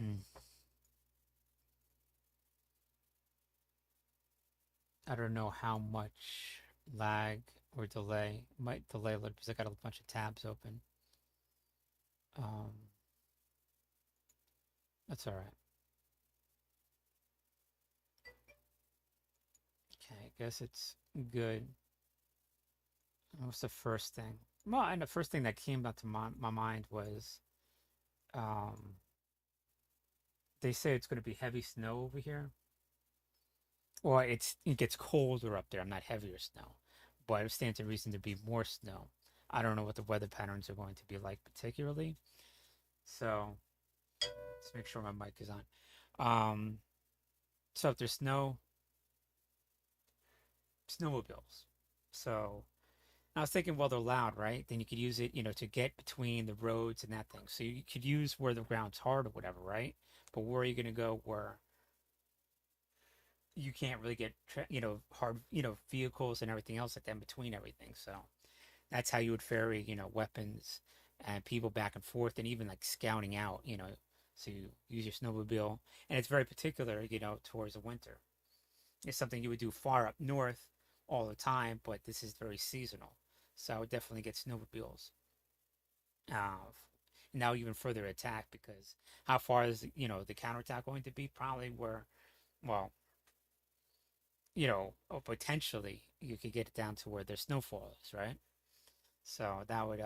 Mm. I don't know how much lag or delay. Might delay a little because I got a bunch of tabs open. Um, that's all right. Okay, I guess it's good. What's the first thing? Well, and the first thing that came up to my mind was um, they say it's going to be heavy snow over here. Well, it gets colder up there. I'm not heavier snow, but it stands to reason to be more snow. I don't know what the weather patterns are going to be like particularly. So let's make sure my mic is on. Um, so if there's snow, snowmobiles. So I was thinking, well, they're loud, right? Then you could use it, to get between the roads and that thing. So you could use where the ground's hard or whatever, right? But where are you going to go where you can't really get, hard, vehicles and everything else like that in between everything. So that's how you would ferry, weapons and people back and forth and even like scouting out, so you use your snowmobile. And it's very particular, towards the winter. It's something you would do far up north all the time, but this is very seasonal. So I would definitely get snowmobiles. Uh, Now even further attack because how far is the counterattack going to be? Probably where, well, potentially you could get it down to where there's snowfall is, right? So that would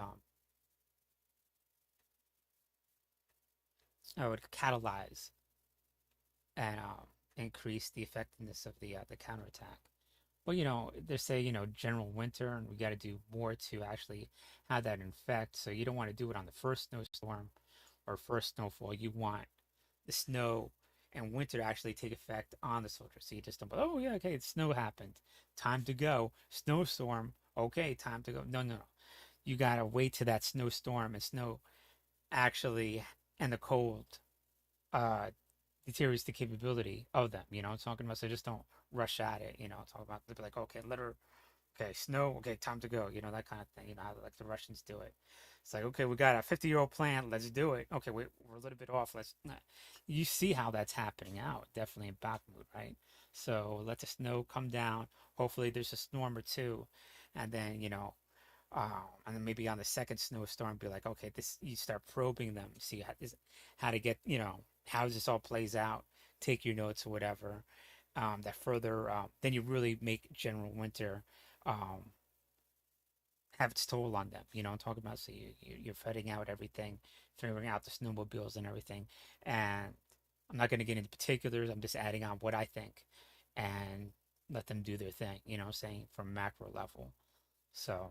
catalyze and increase the effectiveness of the counterattack. Well, they say, general winter, and we got to do more to actually have that infect. So you don't want to do it on the first snowstorm or first snowfall. You want the snow and winter to actually take effect on the soldier. So you just don't, oh, yeah, okay, snow happened. Time to go. Snowstorm. Okay, time to go. No, no, no. You got to wait to that snowstorm and snow actually and the cold uh, deteriorates the capability of them. I'm talking about. So just don't rush at it. Talk about they'll be like, okay, let her. Okay, snow. Okay, time to go. That kind of thing. How like the Russians do it. It's like, okay, we got a 50-year-old plan. Let's do it. Okay, we're a little bit off. Let's. Not. You see how that's happening out. Definitely in Bakhmut, right? So let the snow come down. Hopefully, there's a storm or two, and then and then maybe on the second snowstorm, be like, okay, this you start probing them, see how to get, how this all plays out. Take your notes or whatever. That further, then you really make General Winter um, have its toll on them. I'm talking about. So you're fetting out everything, figuring out the snowmobiles and everything. And I'm not going to get into particulars. I'm just adding on what I think, and let them do their thing. I'm saying from macro level. So.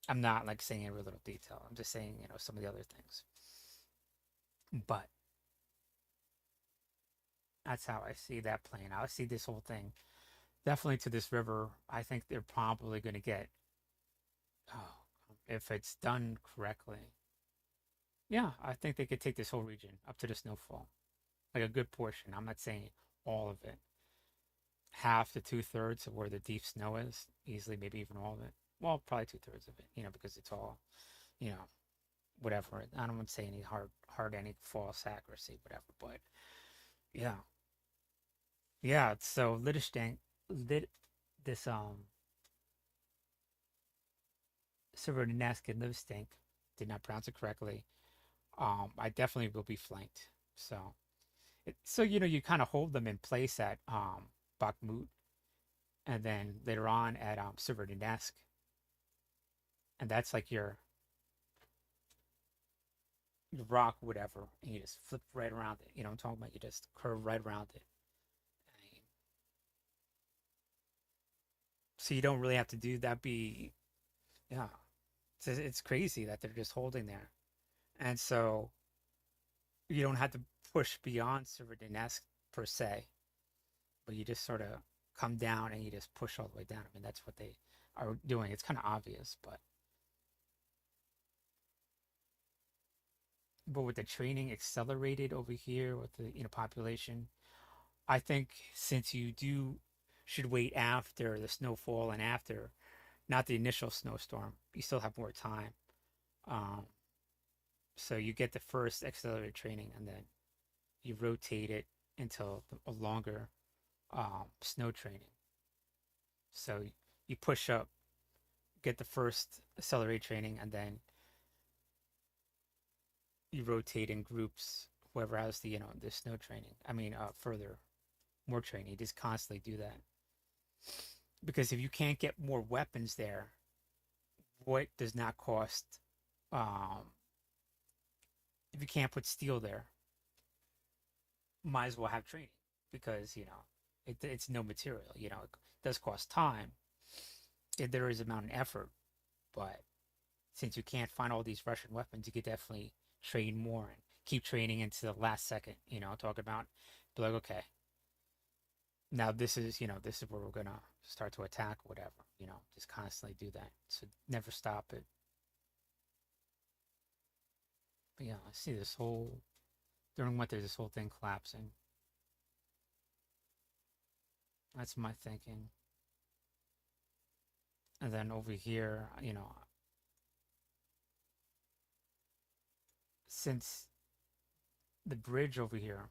I'm not like saying every little detail. I'm just saying, some of the other things. But that's how I see that playing out. I see this whole thing definitely to this river. I think they're probably going to get, oh, if it's done correctly. Yeah, I think they could take this whole region up to the snowfall, like a good portion. I'm not saying all of it. Half to two-thirds of where the deep snow is, easily, maybe even all of it. Well, probably two-thirds of it, because it's all, you know, whatever. I don't want to say any any false accuracy, whatever. But yeah, yeah. So Liechtenstein, Lit, this Severodonetsk and Liechtenstein, did not pronounce it correctly. I definitely will be flanked. So, you kind of hold them in place at Bakhmut, and then later on at Severodonetsk, and that's like your rock, whatever, and you just flip right around it. I'm talking about. You just curve right around it. I mean, so you don't really have to do that. Yeah, it's crazy that they're just holding there, and so you don't have to push beyond Severodonetsk per se, but you just sort of come down and you just push all the way down. I mean, that's what they are doing. It's kind of obvious, but with the training accelerated over here with the population, I think since you do should wait after the snowfall and after not the initial snowstorm, you still have more time. Um, so you get the first accelerated training, and then you rotate it into a longer snow training. So you push up, get the first accelerate training, and then you rotate in groups. Whoever has the snow training. I mean, further more training. You just constantly do that because if you can't get more weapons there, what does not cost? Um, if you can't put steel there, might as well have training because it's no material. It does cost time. There is amount of effort, but since you can't find all these Russian weapons, you could definitely train more and keep training into the last second. Talk about be like, okay, now this is where we're gonna start to attack or whatever. Just constantly do that. So never stop it. But yeah, I see this whole during winter, this whole thing collapsing. That's my thinking. And then over here, since the bridge over here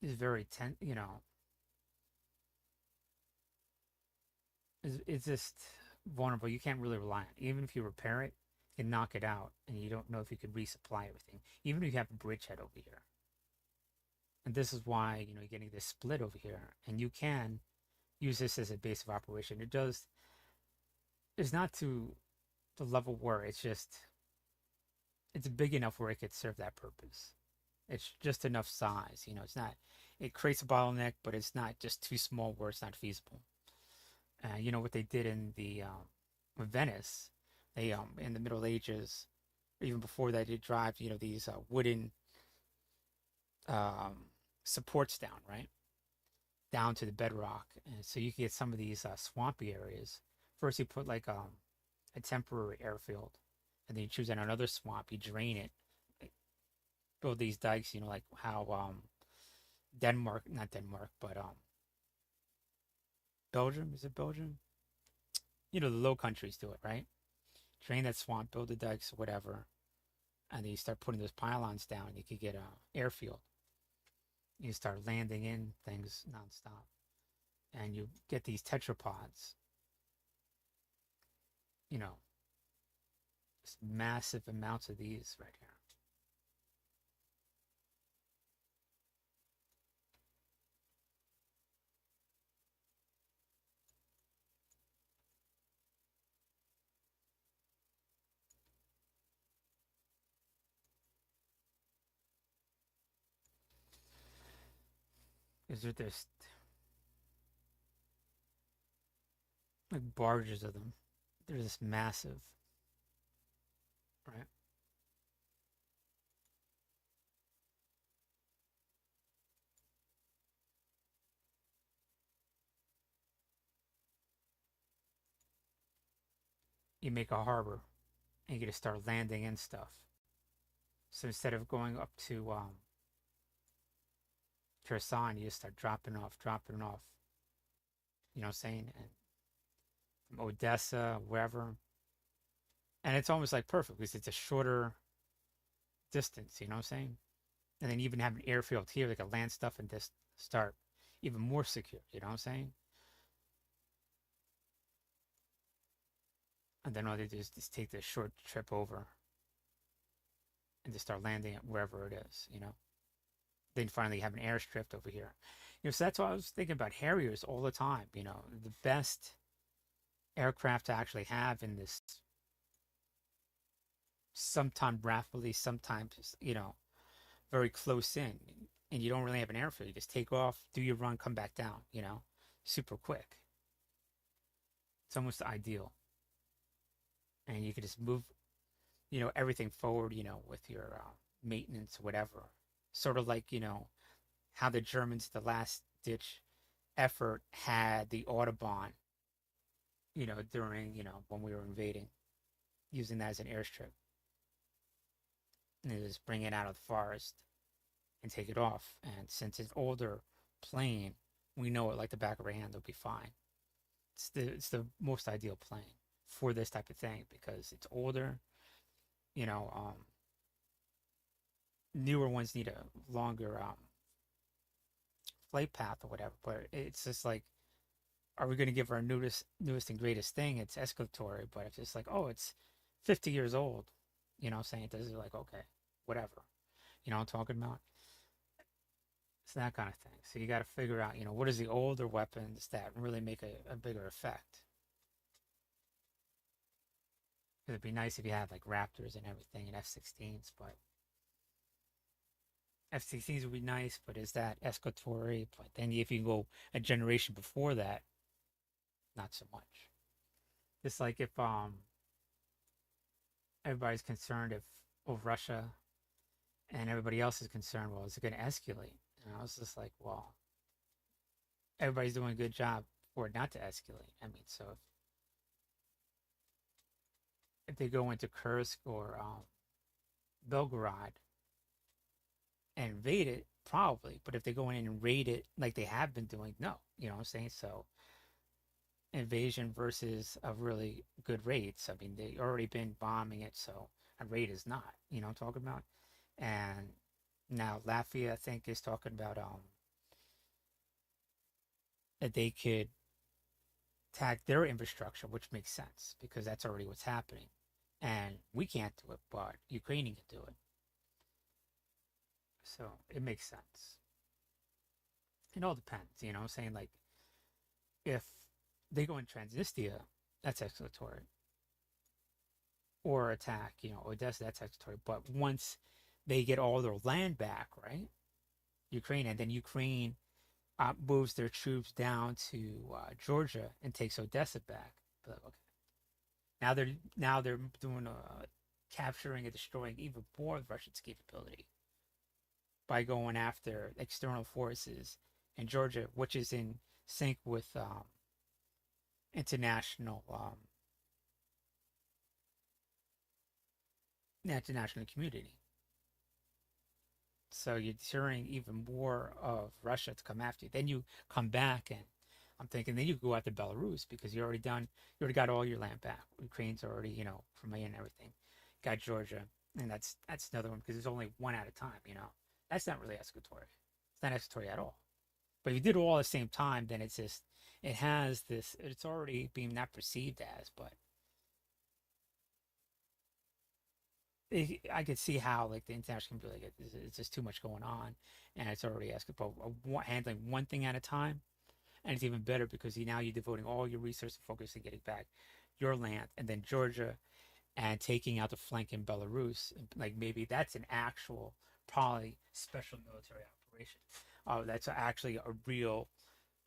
is very it's just vulnerable. You can't really rely on it. Even if you repair it, you can knock it out, and you don't know if you could resupply everything. Even if you have a bridgehead over here, and this is why you're getting this split over here, and you can use this as a base of operation. It does. It's not to the level where it's big enough where it could serve that purpose. It's just enough size. It's not. It creates a bottleneck, but it's not just too small where it's not feasible. You know what they did in the Venice? They in the Middle Ages, or even before that, they drive these wooden um, supports down, right, down to the bedrock, and so you can get some of these swampy areas. First, you put like a temporary airfield, and then you choose another swamp. You drain it, like, build these dikes. Like how Denmark, not Denmark, but Belgium. Is it Belgium? The Low Countries do it, right? Drain that swamp, build the dikes, whatever, and then you start putting those pylons down. You could get a airfield. You start landing in things nonstop, and you get these tetrapods. You know, massive amounts of these right here. Is there this like barges of them? They're this massive, right? You make a harbor, and you get to start landing in stuff. So instead of going up to Kherson, you just start dropping off. You know what I'm saying? And from Odessa, wherever, and it's almost like perfect because it's a shorter distance. You know what I'm saying? And then even have an airfield here, like a land stuff, and just start even more secure. You know what I'm saying? And then all they do is just take this short trip over and just start landing it wherever it is. Then finally have an airstrip over here. So that's why I was thinking about Harriers all the time. The best aircraft to actually have in this, sometimes rapidly, sometimes very close in, and you don't really have an airfield. You just take off, do your run, come back down. Super quick. It's almost ideal, and you can just move everything forward. With your maintenance, whatever. Sort of like how the Germans, the last ditch effort, had the Autobahn, during, when we were invading, using that as an airstrip. And they just bring it out of the forest and take it off. And since it's older plane, we know it like the back of our hand, it'll be fine. It's the most ideal plane for this type of thing because it's older, you know, um, newer ones need a longer flight path or whatever. But it's just like, are we going to give our newest and greatest thing? It's escalatory, but if it's like, oh, it's 50 years old, you know, saying this is like, okay, whatever, you know, what I'm talking about. It's that kind of thing. So you got to figure out, you know, what is the older weapons that really make a bigger effect. It'd be nice if you had like Raptors and everything and F-16s, but F-16s would be nice. But is that escalatory? But then if you go a generation before that, not so much. It's like if everybody's concerned if of Russia and everybody else is concerned, well, is it going to escalate? And I was just like, well, everybody's doing a good job for it not to escalate. I mean, so if they go into Kursk or Belgorod and invade it, probably. But if they go in and raid it like they have been doing, no. You know what I'm saying? So invasion versus a really good raids. I mean, they already been bombing it, so a raid is not. You know what I'm talking about? And now Latvia, I think, is talking about that they could attack their infrastructure, which makes sense because that's already what's happening. And we can't do it, but Ukraine can do it. So it makes sense. It all depends, you know what I'm saying? Like if they go in Transnistria, that's escalatory. Or attack, you know, Odessa, that's escalatory. But once they get all their land back, right? Ukraine, and then Ukraine moves their troops down to Georgia and takes Odessa back. But okay, now they're doing capturing and destroying even more of Russia's capability by going after external forces in Georgia, which is in sync with international international community. So you're deterring even more of Russia to come after you. Then you come back and I'm thinking then you go after Belarus because you already got all your land back. Ukraine's already, you know, Crimea and everything. Got Georgia. And that's another one because there's only one at a time, you know. That's not really escalatory. It's not escalatory at all. But if you did it all at the same time, then it's just it has this it's already being not perceived as, but I could see how like the international can be like it's just too much going on, and it's already asking for handling one thing at a time, and it's even better because now you're devoting all your resources and focus to getting back your land, and then Georgia, and taking out the flank in Belarus. Like maybe that's an actual probably special military operation. That's actually a real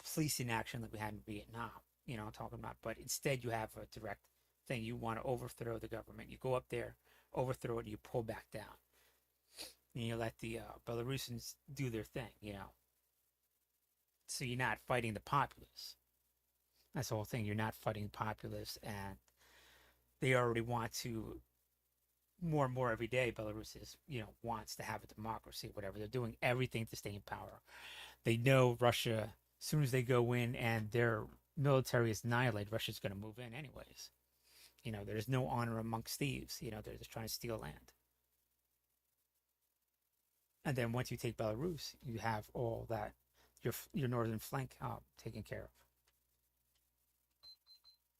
policing action that we had in Vietnam. You know, I'm talking about. But instead, you have a direct thing. You want to overthrow the government. You go up there, overthrow it, and you pull back down. And you let the Belarusians do their thing. You know, so you're not fighting the populace. That's the whole thing. You're not fighting the populace, and they already want to more and more every day. Belarus is, you know, wants to have a democracy, whatever. They're doing everything to stay in power. They know Russia. As soon as they go in and their military is annihilated, Russia's going to move in anyways. You know, there's no honor amongst thieves. You know, they're just trying to steal land. And then once you take Belarus, you have all that your northern flank taken care of.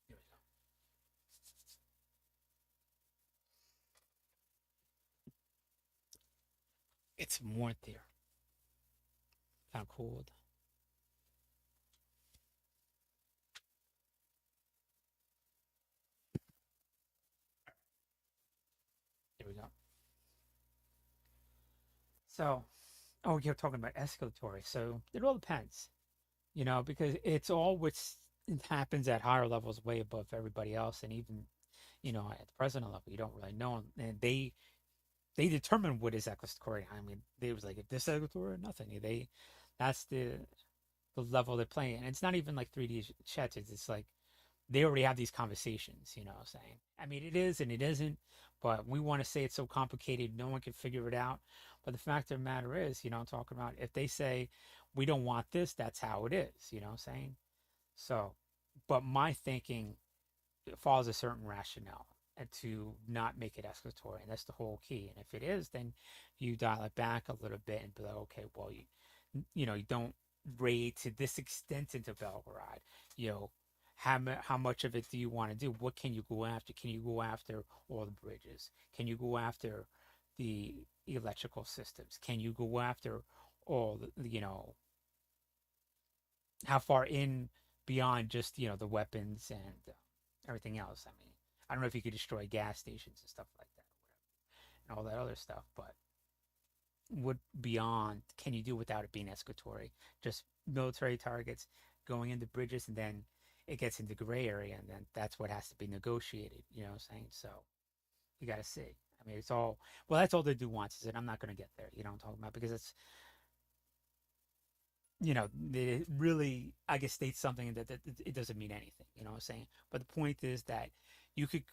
Here we go. It's warm there. Kind of cold. Here we go. So, oh, you're talking about escalatory. So it all depends, you know, because it's all which happens at higher levels, way above everybody else, and even you know at the president level, you don't really know, and they determine what is escalatory. I mean, they was like if this escalatory or nothing. They that's the level they're playing, and it's not even like 3D chats. It's like they already have these conversations, you know what I'm saying? I mean, it is and it isn't, but we want to say it's so complicated, no one can figure it out. But the fact of the matter is, you know, I'm talking about if they say we don't want this, that's how it is, you know what I'm saying? So, but my thinking follows a certain rationale. and to not make it escalatory. And that's the whole key. And if it is, then you dial it back a little bit and be like, okay, well, you don't raid to this extent into Belgorod. You know, how much of it do you want to do? What can you go after? Can you go after all the bridges? Can you go after the electrical systems? Can you go after all the, how far in beyond just, the weapons and everything else? I mean, I don't know if you could destroy gas stations and stuff like that, and all that other stuff, but what beyond can you do without it being escalatory? Just military targets going into bridges, and then it gets into gray area, and then that's what has to be negotiated. You know what I'm saying? So you got to see. I mean, it's all well. That's all they do once, is it? I'm not going to get there. You know what I'm talking about? Because it's it really, I guess, states something that it doesn't mean anything. You know what I'm saying? But the point is that you could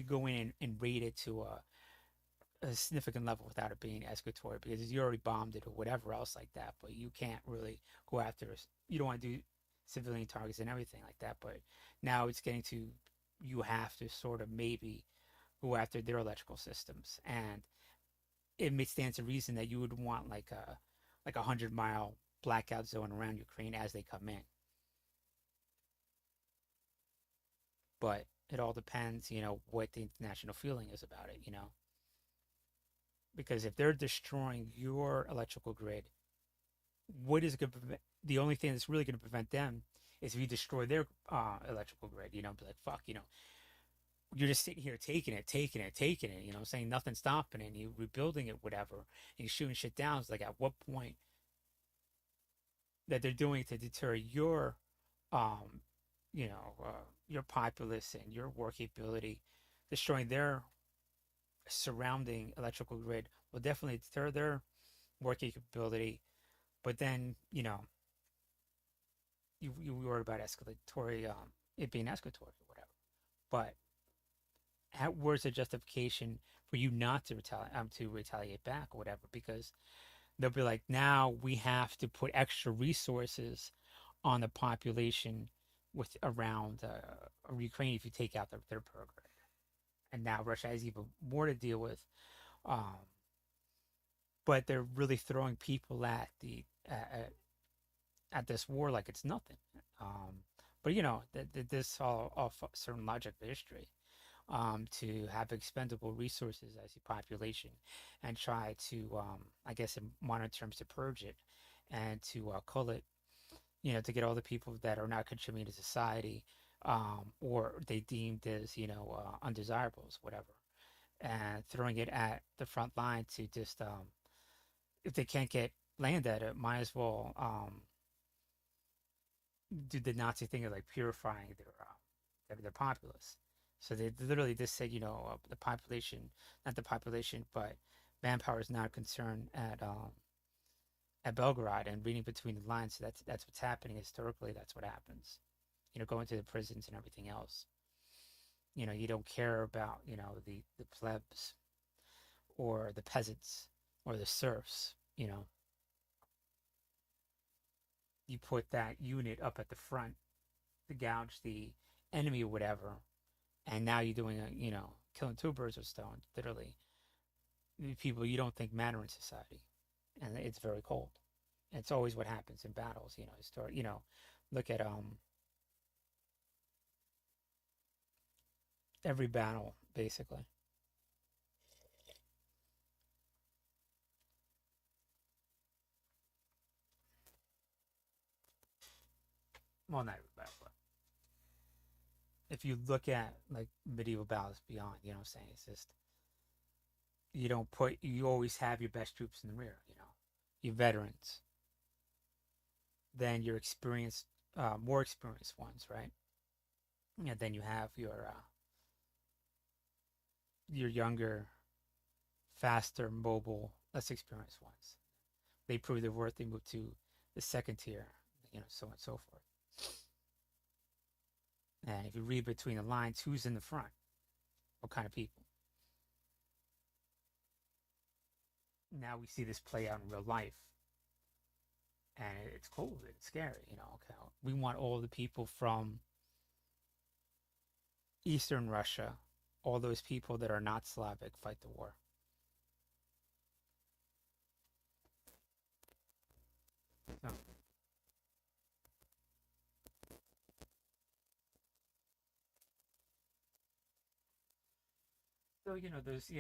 go in and rate it to a significant level without it being escalatory, because you already bombed it or whatever else like that. But you can't really go after. You don't want to do civilian targets and everything like that. But now it's getting to, you have to sort of maybe go after their electrical systems, and it may stand to reason that you would want like 100-mile blackout zone around Ukraine as they come in. But it all depends, what the international feeling is about it, because if they're destroying your electrical grid, what is going to prevent? The only thing that's really going to prevent them is if you destroy their electrical grid. Be like, fuck, you're just sitting here taking it, taking it, taking it. Saying nothing's stopping it, and you rebuilding it, whatever, and you're shooting shit down. It's like, at what point that they're doing to deter um, your populace and your working ability, destroying their surrounding electrical grid will definitely deter their working ability. But then, you worry about escalatory, it being escalatory or whatever. But where's the justification for you not to retaliate back or whatever? Because they'll be like, now we have to put extra resources on the population with around Ukraine if you take out their program. And now Russia has even more to deal with. Um, but they're really throwing people at this war like it's nothing. But this all off a certain logic of history. To have expendable resources as a population, and try to, I guess, in modern terms, to purge it, and to cull it, to get all the people that are not contributing to society, or they deemed as, undesirables, whatever, and throwing it at the front line to just, if they can't get land at it, might as well do the Nazi thing of like purifying their populace. So they literally just said, the population, not the population, but manpower is not a concern at Belgorod, and reading between the lines. So that's what's happening historically. That's what happens. Going to the prisons and everything else. You don't care about the plebs or the peasants or the serfs. You put that unit up at the front to gouge the enemy or whatever, and now you're doing killing two birds with a stone, literally. People you don't think matter in society, and it's very cold. It's always what happens in battles. Look at every battle basically. Well, not every battle, but if you look at like medieval battles beyond, what I'm saying, it's just, you always have your best troops in the rear. Your veterans, then your experienced, more experienced ones, right? And then you have your younger, faster, mobile, less experienced ones. They prove their worth. They move to the second tier, so on and so forth. And if you read between the lines, who's in the front? What kind of people? Now we see this play out in real life, and it's cool. It's scary. Okay, we want all the people from Eastern Russia all those people that are not Slavic fight the war. So, so there's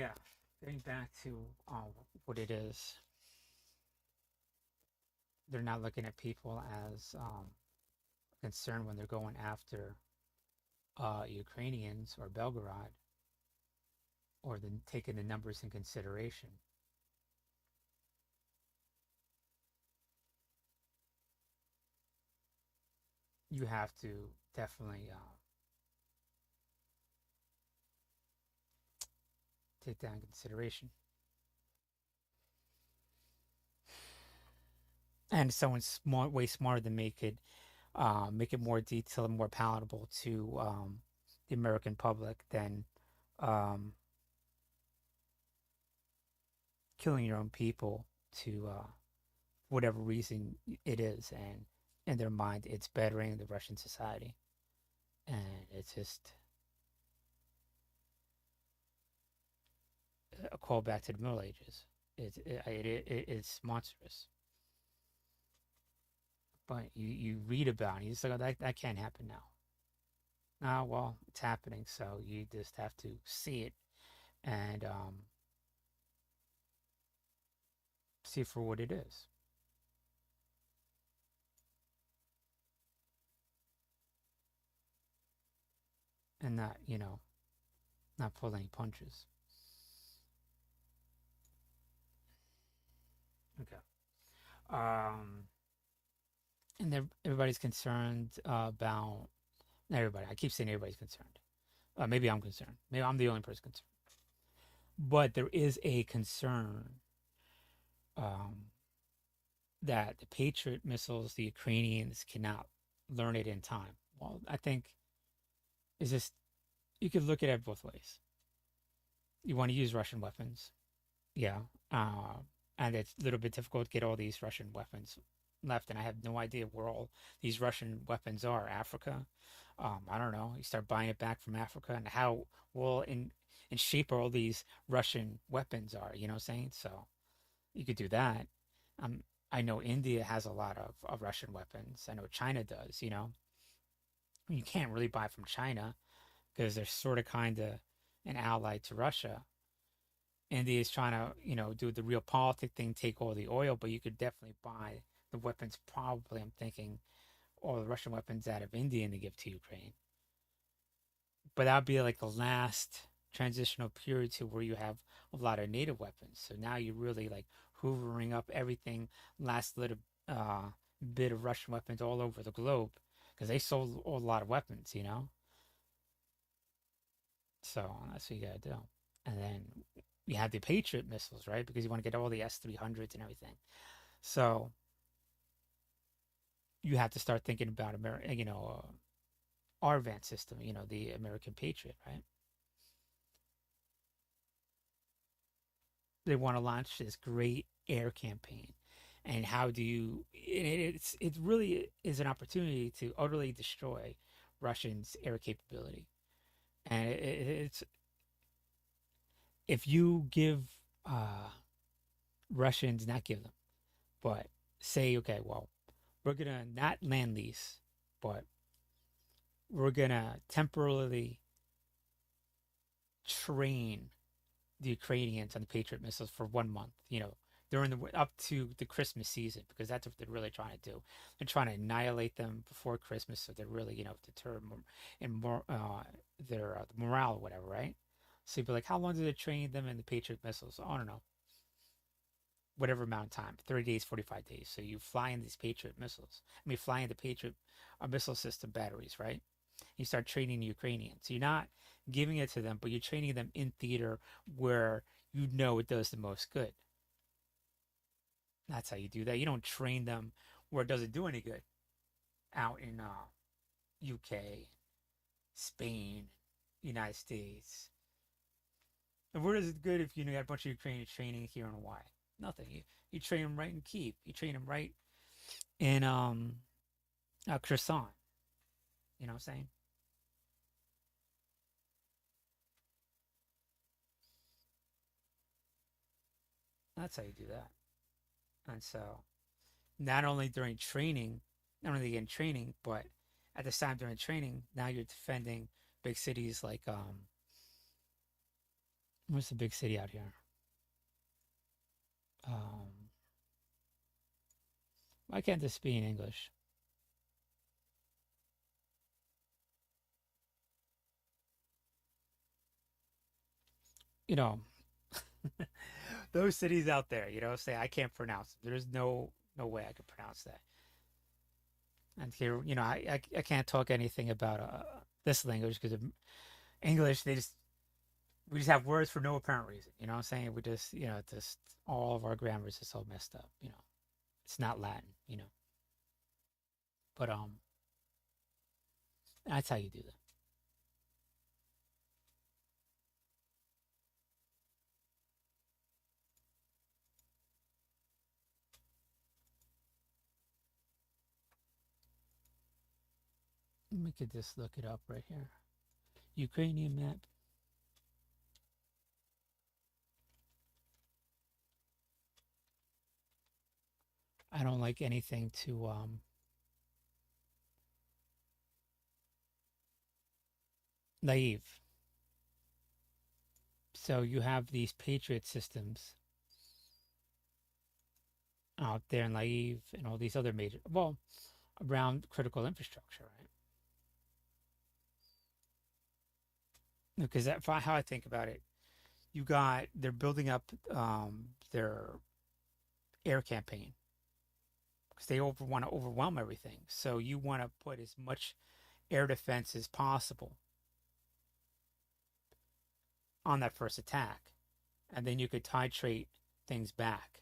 getting back to what it is. They're not looking at people as concerned when they're going after Ukrainians or Belgorod, or then taking the numbers in consideration. You have to definitely take that in consideration. And someone smart, way smarter than me could make it more detailed and more palatable to the American public than um, killing your own people to whatever reason it is. And in their mind, it's bettering the Russian society. And it's just a callback to the Middle Ages. It's monstrous. But you read about it, you just like, oh, that can't happen now. Ah, well, it's happening, so you just have to see it and see it for what it is, and not pull any punches. Okay. Um, and everybody's concerned about not everybody. I keep saying everybody's concerned. Maybe I'm concerned. Maybe I'm the only person concerned. But there is a concern um, that the Patriot missiles, the Ukrainians cannot learn it in time. Well, I think is just you could look at it both ways. You want to use Russian weapons, yeah, uh, and it's a little bit difficult to get all these Russian weapons left, and I have no idea where all these Russian weapons are. Africa, I don't know. You start buying it back from Africa, and how well in shape all these Russian weapons are. You know what I'm saying? So you could do that. Um, I know India has a lot of Russian weapons. I know China does. You can't really buy from China because they're sort of kind of an ally to Russia. India is trying to, do the real politic thing, take all the oil, but you could definitely buy the weapons. Probably, I'm thinking, all the Russian weapons out of India and to give to Ukraine. But that would be like the last transitional period to where you have a lot of native weapons. So now you're really like hoovering up everything, last little uh, bit of Russian weapons all over the globe because they sold a lot of weapons. So that's what you gotta do. And then you have the Patriot missiles, right? Because you want to get all the S-300s and everything. So you have to start thinking about our advanced system, the American Patriot, right? They want to launch this great air campaign. And how do you, it really is an opportunity to utterly destroy Russians' air capability. And it's, if you give Russians, not give them, but say, okay, well, we're going to not land lease, but we're going to temporarily train the Ukrainians on the Patriot missiles for 1 month, during the up to the Christmas season, because that's what they're really trying to do. They're trying to annihilate them before Christmas, so they're really, deter and more their morale or whatever, right? So you'd be like, how long did they train them in the Patriot missiles? I don't know, whatever amount of time, 30 days, 45 days. So you fly in these Patriot missiles. I mean, fly in the Patriot missile system batteries, right? You start training the Ukrainians. So you're not giving it to them, but you're training them in theater where it does the most good. That's how you do that. You don't train them where it doesn't do any good out in UK, Spain, United States. And where is it good if you got a bunch of Ukrainians training here in Hawaii? Nothing. You train them right in Kiev. You train them right in Kherson. You know what I'm saying? That's how you do that. And so, not only during training, not only in training, but at the time during training, now you're defending big cities like what's the big city out here? Um, why can't this be in English? You know, those cities out there. Say I can't pronounce them. There's no way I could pronounce that. And here, I can't talk anything about this language because English, we just have words for no apparent reason. You know what I'm saying? We just, just all of our grammar is just all messed up. It's not Latin. But that's how you do that. We could just look it up right here. Ukrainian map. I don't like anything too naive. So you have these patriot systems out there in naive and all these other major, well, around critical infrastructure, right? Because how I think about it, they're building up their air campaign because they want to overwhelm everything. So you want to put as much air defense as possible on that first attack, and then you could titrate things back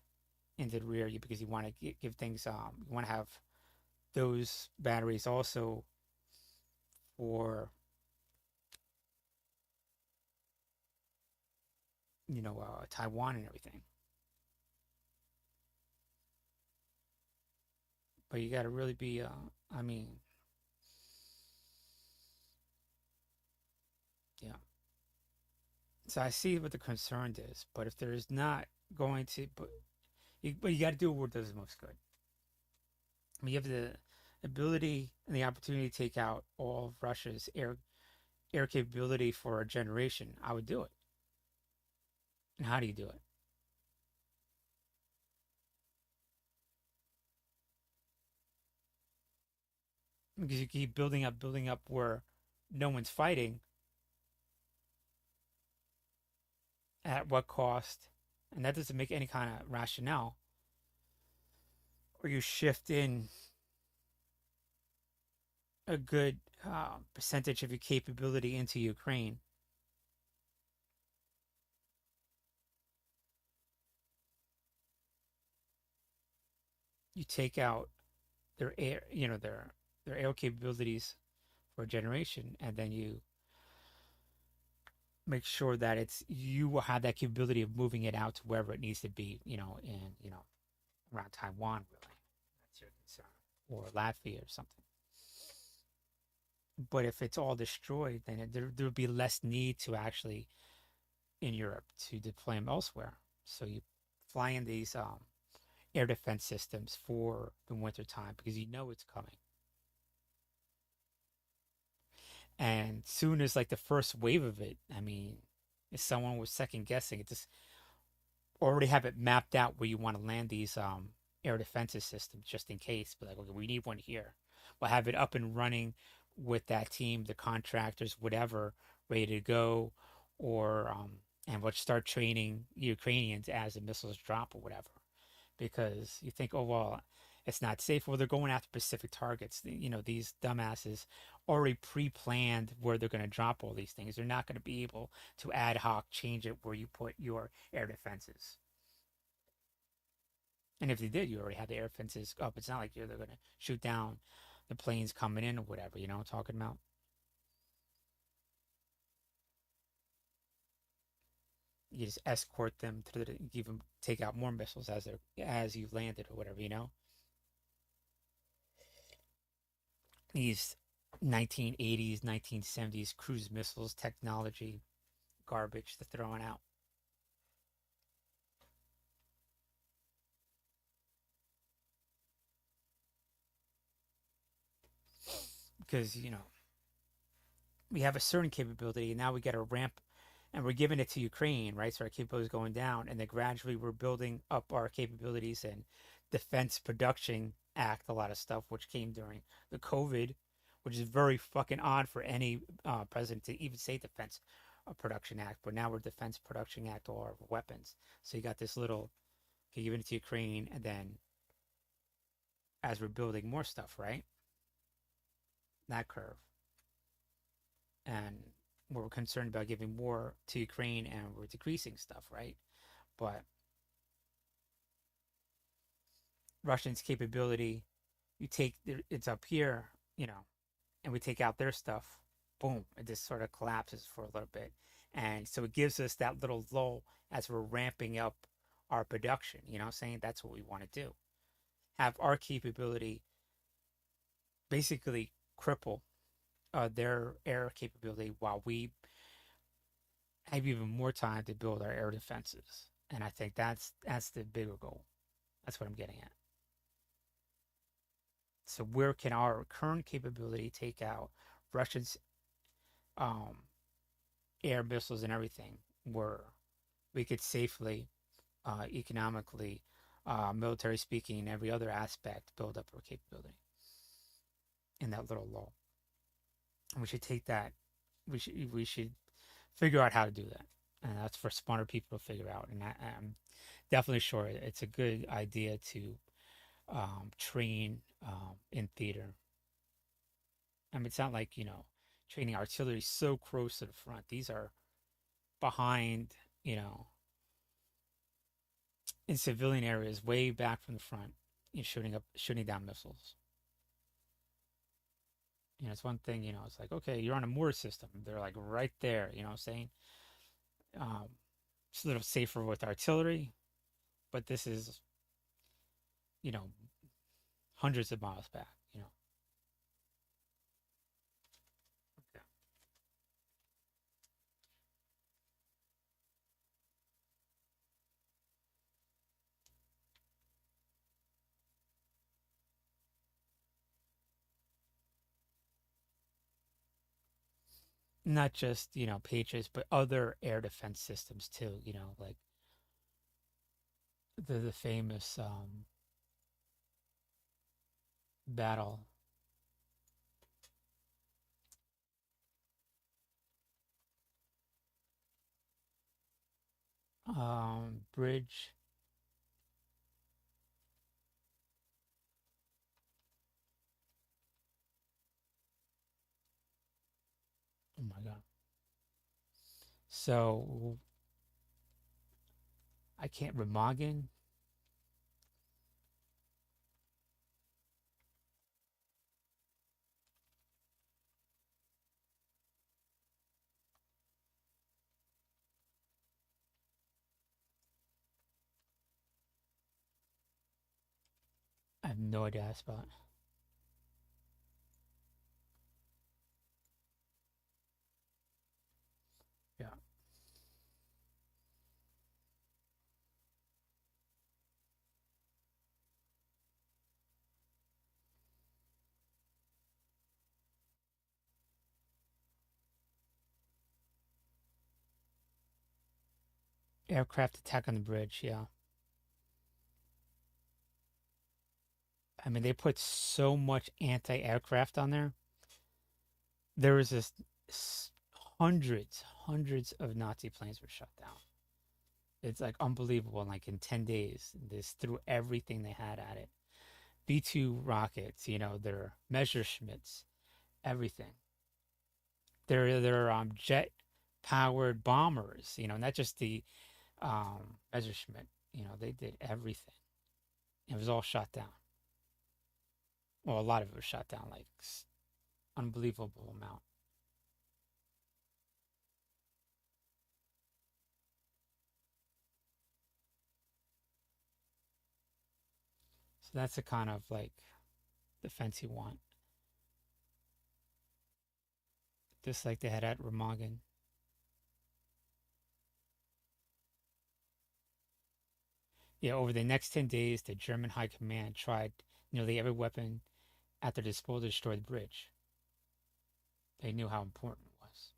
into the rear because you want to give things. You want to have those batteries also for Taiwan and everything. But you got to really be. I mean, yeah. So I see what the concern is, but if there's not going to, but you got to do what does the most good. I mean, you have the ability and the opportunity to take out all of Russia's air capability for a generation. I would do it. And how do you do it? Because you keep building up where no one's fighting. At what cost? And that doesn't make any kind of rationale. Or you shift in a good percentage of your capability into Ukraine. You take out their air, their air capabilities for a generation, and then you make sure that you will have that capability of moving it out to wherever it needs to be, around Taiwan, really. That's your concern. Or Latvia or something. But if it's all destroyed, then there would be less need to actually in Europe to deploy them elsewhere. So you fly in these air defense systems for the winter time because you know it's coming. And soon as like the first wave of it, I mean, if someone was second guessing it, just already have it mapped out where you want to land these air defenses systems just in case. But like, okay, we need one here. We'll have it up and running with that team, the contractors, whatever, ready to go, or and we'll start training Ukrainians as the missiles drop or whatever. Because you think, oh well, it's not safe. Well, they're going after specific targets. These dumbasses already pre-planned where they're going to drop all these things. They're not going to be able to ad hoc change it where you put your air defenses. And if they did, you already had the air defenses up. It's not like they're going to shoot down the planes coming in or whatever. You know what I'm talking about? You just escort them to give them take out more missiles as you've landed or whatever. These 1980s, 1970s cruise missiles technology garbage they're throwing out. because we have a certain capability, and now we get a ramp, and we're giving it to Ukraine, right? So our capability is going down, and then gradually we're building up our capabilities and Defense Production Act, a lot of stuff which came during the COVID, which is very fucking odd for any president to even say Defense Production Act, but now we're Defense Production Act all our weapons. So you got this little, okay, giving it to Ukraine, and then as we're building more stuff, right? That curve. And we're concerned about giving more to Ukraine and we're decreasing stuff, right? But Russians' capability, you take it's up here, and we take out their stuff, boom, it just sort of collapses for a little bit. And so it gives us that little lull as we're ramping up our production, saying that's what we want to do. Have our capability basically cripple their air capability while we have even more time to build our air defenses. And I think that's the bigger goal. That's what I'm getting at. So where can our current capability take out Russia's um, air missiles and everything, where we could safely, economically, military speaking, and every other aspect, build up our capability in that little lull. And we should take that. We should figure out how to do that, and that's for smarter people to figure out. And I'm definitely sure it's a good idea to train in theater. I mean, it's not like, training artillery so close to the front. These are behind, you know, in civilian areas, way back from the front, shooting down missiles. It's one thing, it's like, okay, you're on a mortar system. They're like right there, what I'm saying? Um, it's a little safer with artillery, but this is, you know, hundreds of miles back. Okay. Not just, Patriots, but other air defense systems too, like the famous battle bridge. Oh my God. So I can't Remagen. I have no idea how to spell it. Yeah. Aircraft attack on the bridge. Yeah. I mean, they put so much anti-aircraft on there. There was hundreds of Nazi planes were shut down. It's like unbelievable. Like in 10 days, this threw everything they had at it. B-2 rockets, their Messerschmitts, everything. They're jet powered bombers, not just the Messerschmitt. They did everything. It was all shot down. Well, a lot of it was shot down, like unbelievable amount. So that's the kind of like defense you want. Just like they had at Remagen. Yeah, over the next 10 days, the German High Command tried nearly every weapon at their disposal to destroy the bridge. They knew how important it was.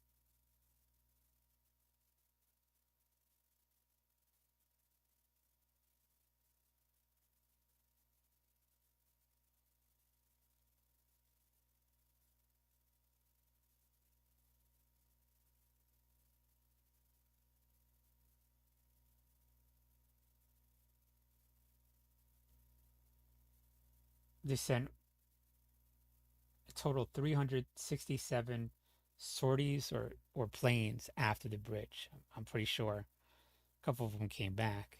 They sent a total of 367 sorties or planes after the bridge. I'm pretty sure a couple of them came back.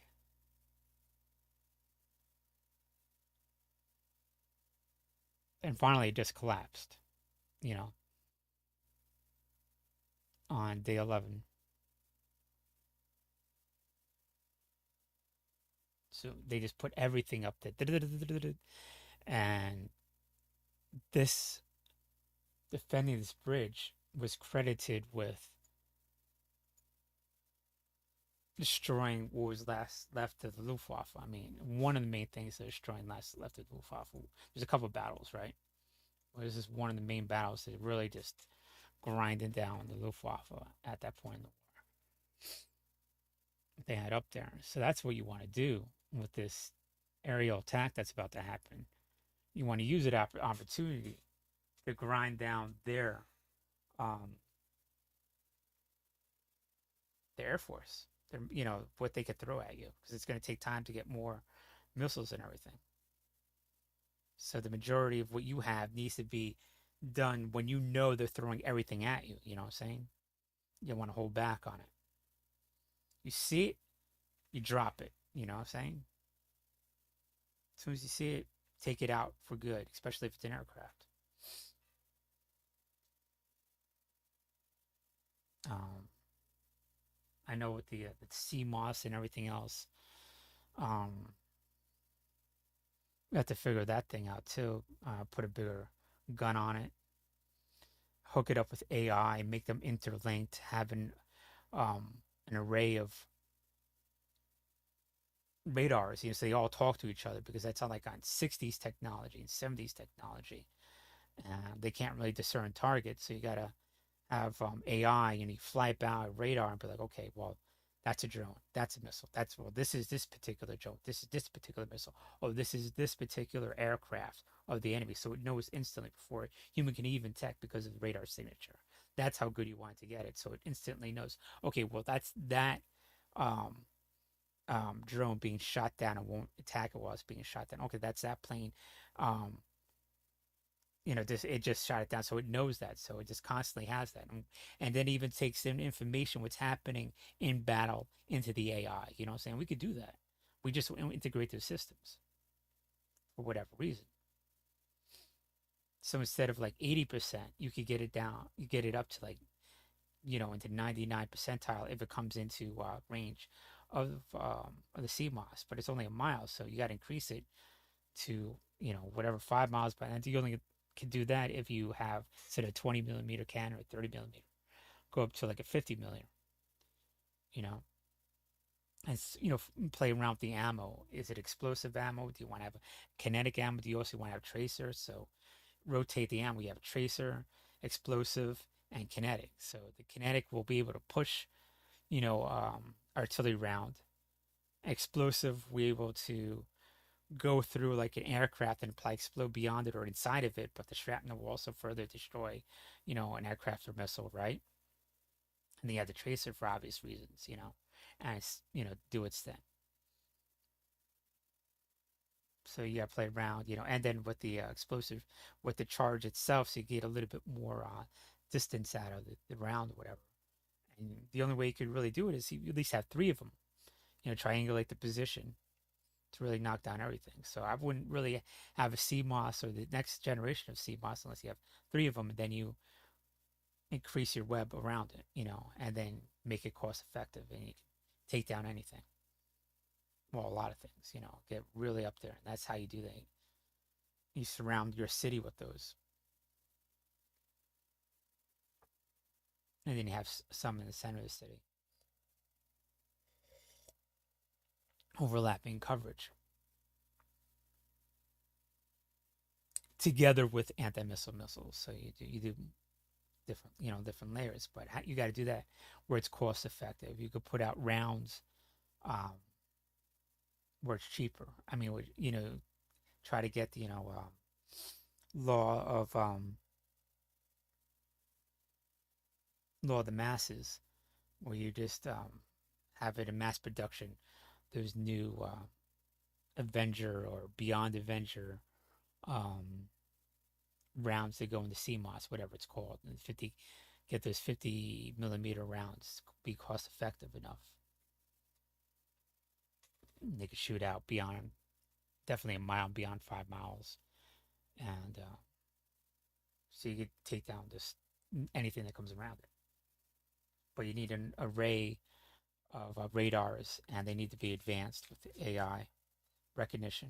And finally, it just collapsed, you know, on day 11. So they just put everything up there. And this defending this bridge was credited with destroying what was left of the Luftwaffe. I mean, one of the main things that destroying left of the Luftwaffe. There's a couple of battles, right? Well, this is one of the main battles that really just grinding down the Luftwaffe at that point in the war they had up there. So that's what you want to do with this aerial attack that's about to happen. You want to use it opportunity to grind down um, their air force. Their, what they could throw at you because it's going to take time to get more missiles and everything. So the majority of what you have needs to be done when you know they're throwing everything at you. You know what I'm saying? You want to hold back on it. You see it, you drop it. You know what I'm saying? As soon as you see it, take it out for good, especially if it's an aircraft. Um, I know with the CMOS and everything else, um, we have to figure that thing out too. Put a bigger gun on it, hook it up with AI, make them interlinked, having an array of radars, so they all talk to each other because that's on like on 60s technology and 70s technology. They can't really discern targets, so you gotta have AI and you fly by radar and be like, okay, well, that's a drone, that's a missile, that's well, this is this particular drone, this is this particular missile, oh, this is this particular aircraft of the enemy, so it knows instantly before a human can even detect because of the radar signature. That's how good you want to get it, so it instantly knows. Okay, well, that's that um, drone being shot down and won't attack it while it's being shot down. Okay, that's that plane. Um, it just shot it down, so it knows that, so it just constantly has that, and then even takes in information what's happening in battle into the AI. You know what I'm saying? We could do that. We just integrate those systems for whatever reason. So instead of like 80%, you could get it down. You get it up to like into 99 percentile if it comes into range of the CMOS, but it's only a mile, so you got to increase it to whatever 5 miles by then. You only can do that if you have instead of 20 millimeter cannon or 30 millimeter, go up to like a 50 millimeter. You know, and play around with the ammo. Is it explosive ammo? Do you want to have a kinetic ammo? Do you also want to have tracer? So rotate the ammo. You have a tracer, explosive, and kinetic. So the kinetic will be able to push artillery round. Explosive, we're able to go through like an aircraft and apply explode beyond it or inside of it, but the shrapnel will also further destroy, an aircraft or missile, right? And then you have the tracer for obvious reasons, and it's, do its thing. So you got to play around, and then with the explosive, with the charge itself, so you get a little bit more distance out of the round or whatever. And the only way you could really do it is you at least have three of them, triangulate the position to really knock down everything. So I wouldn't really have a CMOS or the next generation of CMOS unless you have three of them, and then you increase your web around it, and then make it cost effective, and you can take down anything. Well, a lot of things, get really up there, and that's how you do that. You surround your city with those, and then you have some in the center of the city, overlapping coverage, together with anti-missile missiles. So you do different, different layers. But you got to do that where it's cost effective. You could put out rounds um, where it's cheaper. I mean, try to get the law of law of the masses, where you just have it in mass production. Those new Avenger or Beyond Avenger um, rounds that go into CMOS, whatever it's called, and get those 50 millimeter rounds be cost effective enough. They could shoot out beyond, definitely a mile, beyond 5 miles, and so you could take down just anything that comes around it. But you need an array of radars, and they need to be advanced with AI recognition.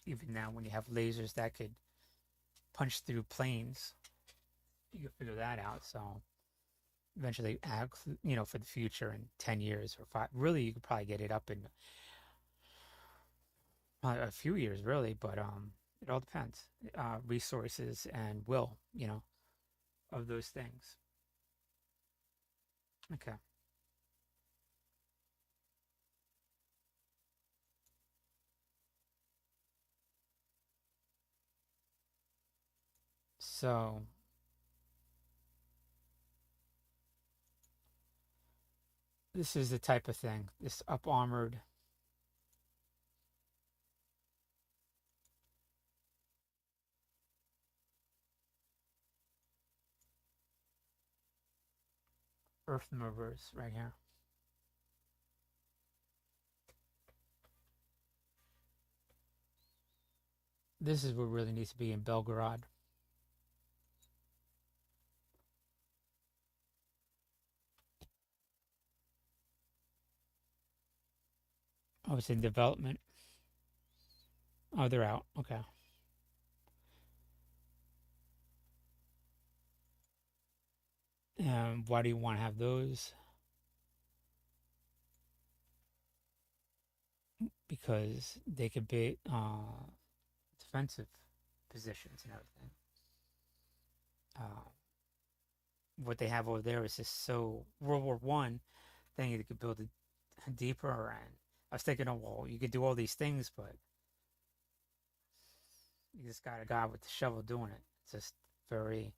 Even now, when you have lasers that could punch through planes, you can figure that out. So eventually, for the future in 10 years or five, really, you could probably get it up in a few years, really. But it all depends, resources and will, of those things. Okay. So this is the type of thing, this up armored earth movers right here. This is what really needs to be in Belgorod. Oh, it's in development. Oh, they're out. Okay. Why do you want to have those? Because they could be defensive positions and everything. Uh, what they have over there is just so World War I thing. You could build it deeper, and I was thinking, oh well, you could do all these things, but you just got a guy with the shovel doing it. It's just very,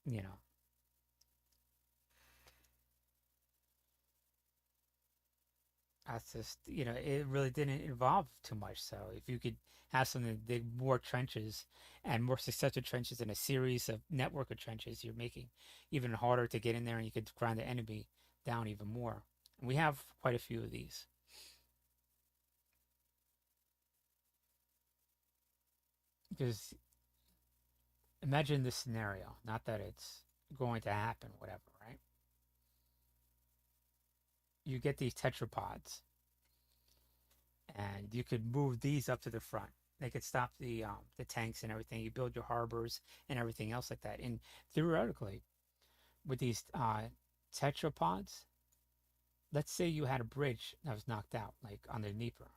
you know, that's just, it really didn't involve too much. So if you could have something to dig more trenches and more successive trenches in a series of network of trenches, you're making even harder to get in there, and you could grind the enemy down even more. And we have quite a few of these. Because imagine this scenario, not that it's going to happen, whatever, right? You get these tetrapods, and you could move these up to the front. They could stop the tanks and everything. You build your harbors and everything else like that. And theoretically, with these tetrapods, let's say you had a bridge that was knocked out, like on the Dnieper.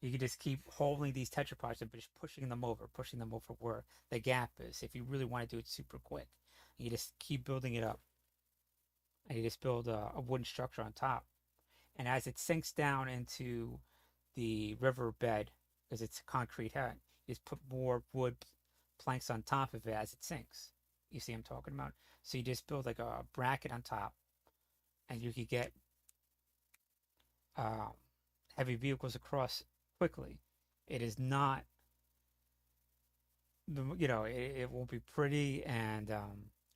You could just keep holding these tetrapods and just pushing them over where the gap is. If you really want to do it super quick, you just keep building it up, and you just build a wooden structure on top. And as it sinks down into the river bed, because it's a concrete hut, you just put more wood planks on top of it as it sinks. You see what I'm talking about? So you just build like a bracket on top, and you could get um, heavy vehicles across quickly. It is not, it won't be pretty, and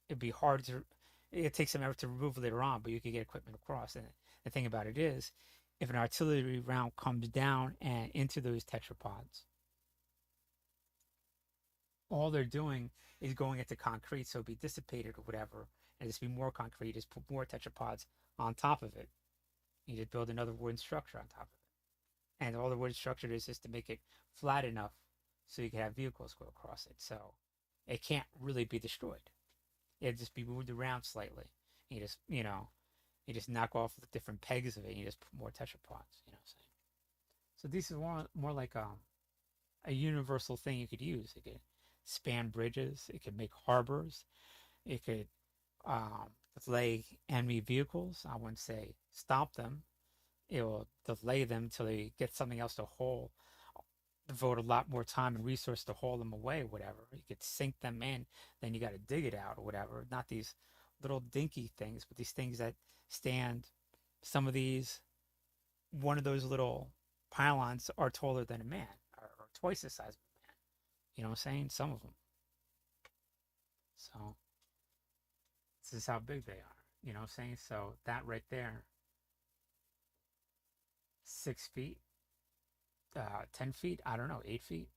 it'd be hard to. It takes some effort to remove later on, but you could get equipment across. And the thing about it is, if an artillery round comes down and into those tetrapods, all they're doing is going into concrete, so it'll be dissipated or whatever, and just be more concrete. Just put more tetrapods on top of it. You just build another wooden structure on top of it, and all the wooden structure is just to make it flat enough so you can have vehicles go across it. So it can't really be destroyed. It'd just be moved around slightly. You just, you just knock off the different pegs of it, and you just put more tetrapods. You know what I'm saying? So this is more like a universal thing you could use. It could span bridges. It could make harbors. It could um, delay enemy vehicles. I wouldn't say stop them. It will delay them till they get something else to haul, devote a lot more time and resource to haul them away, whatever. You could sink them in, then you got to dig it out or whatever. Not these little dinky things, but these things that stand. Some of these, one of those little pylons are taller than a man, or twice the size of a man. You know what I'm saying? Some of them. So this is how big they are. You know what I'm saying? So that right there, 6 feet, 10 feet, I don't know, 8 feet.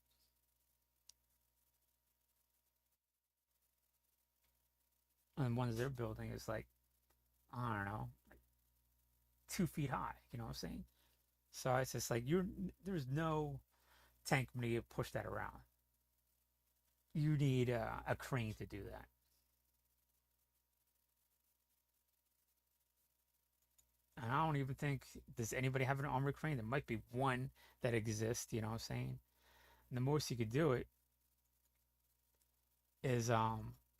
And the ones they're building is like, I don't know, 2 feet high. You know what I'm saying? So it's just like there's no tank when you push that around. You need a crane to do that. And I don't even think does anybody have an armored crane. There might be one that exists. You know what I'm saying? And the most you could do it is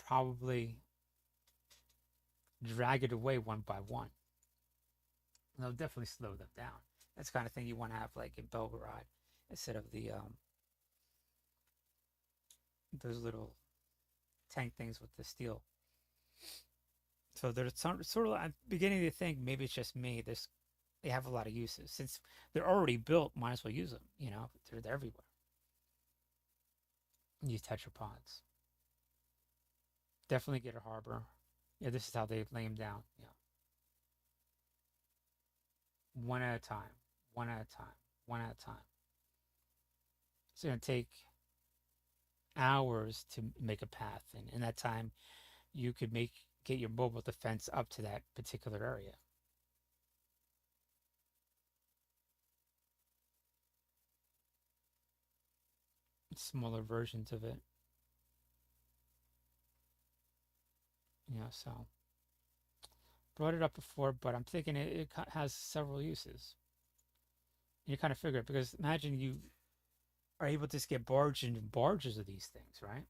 probably drag it away one by one. And they'll definitely slow them down. That's the kind of thing you want to have like in Belgorod instead of the those little tank things with the steel. So there's sort of I'm beginning to think maybe it's just me. They have a lot of uses since they're already built. Might as well use them. You know, they're everywhere. Use tetrapods. Definitely get a harbor. Yeah, this is how they lay them down. Yeah, one at a time, one at a time, one at a time. It's gonna take hours to make a path, and in that time, you could get your mobile defense up to that particular area. Smaller versions of it. So brought it up before, but I'm thinking it has several uses. You kind of figure it because imagine you are able to just get barges and barges of these things, right?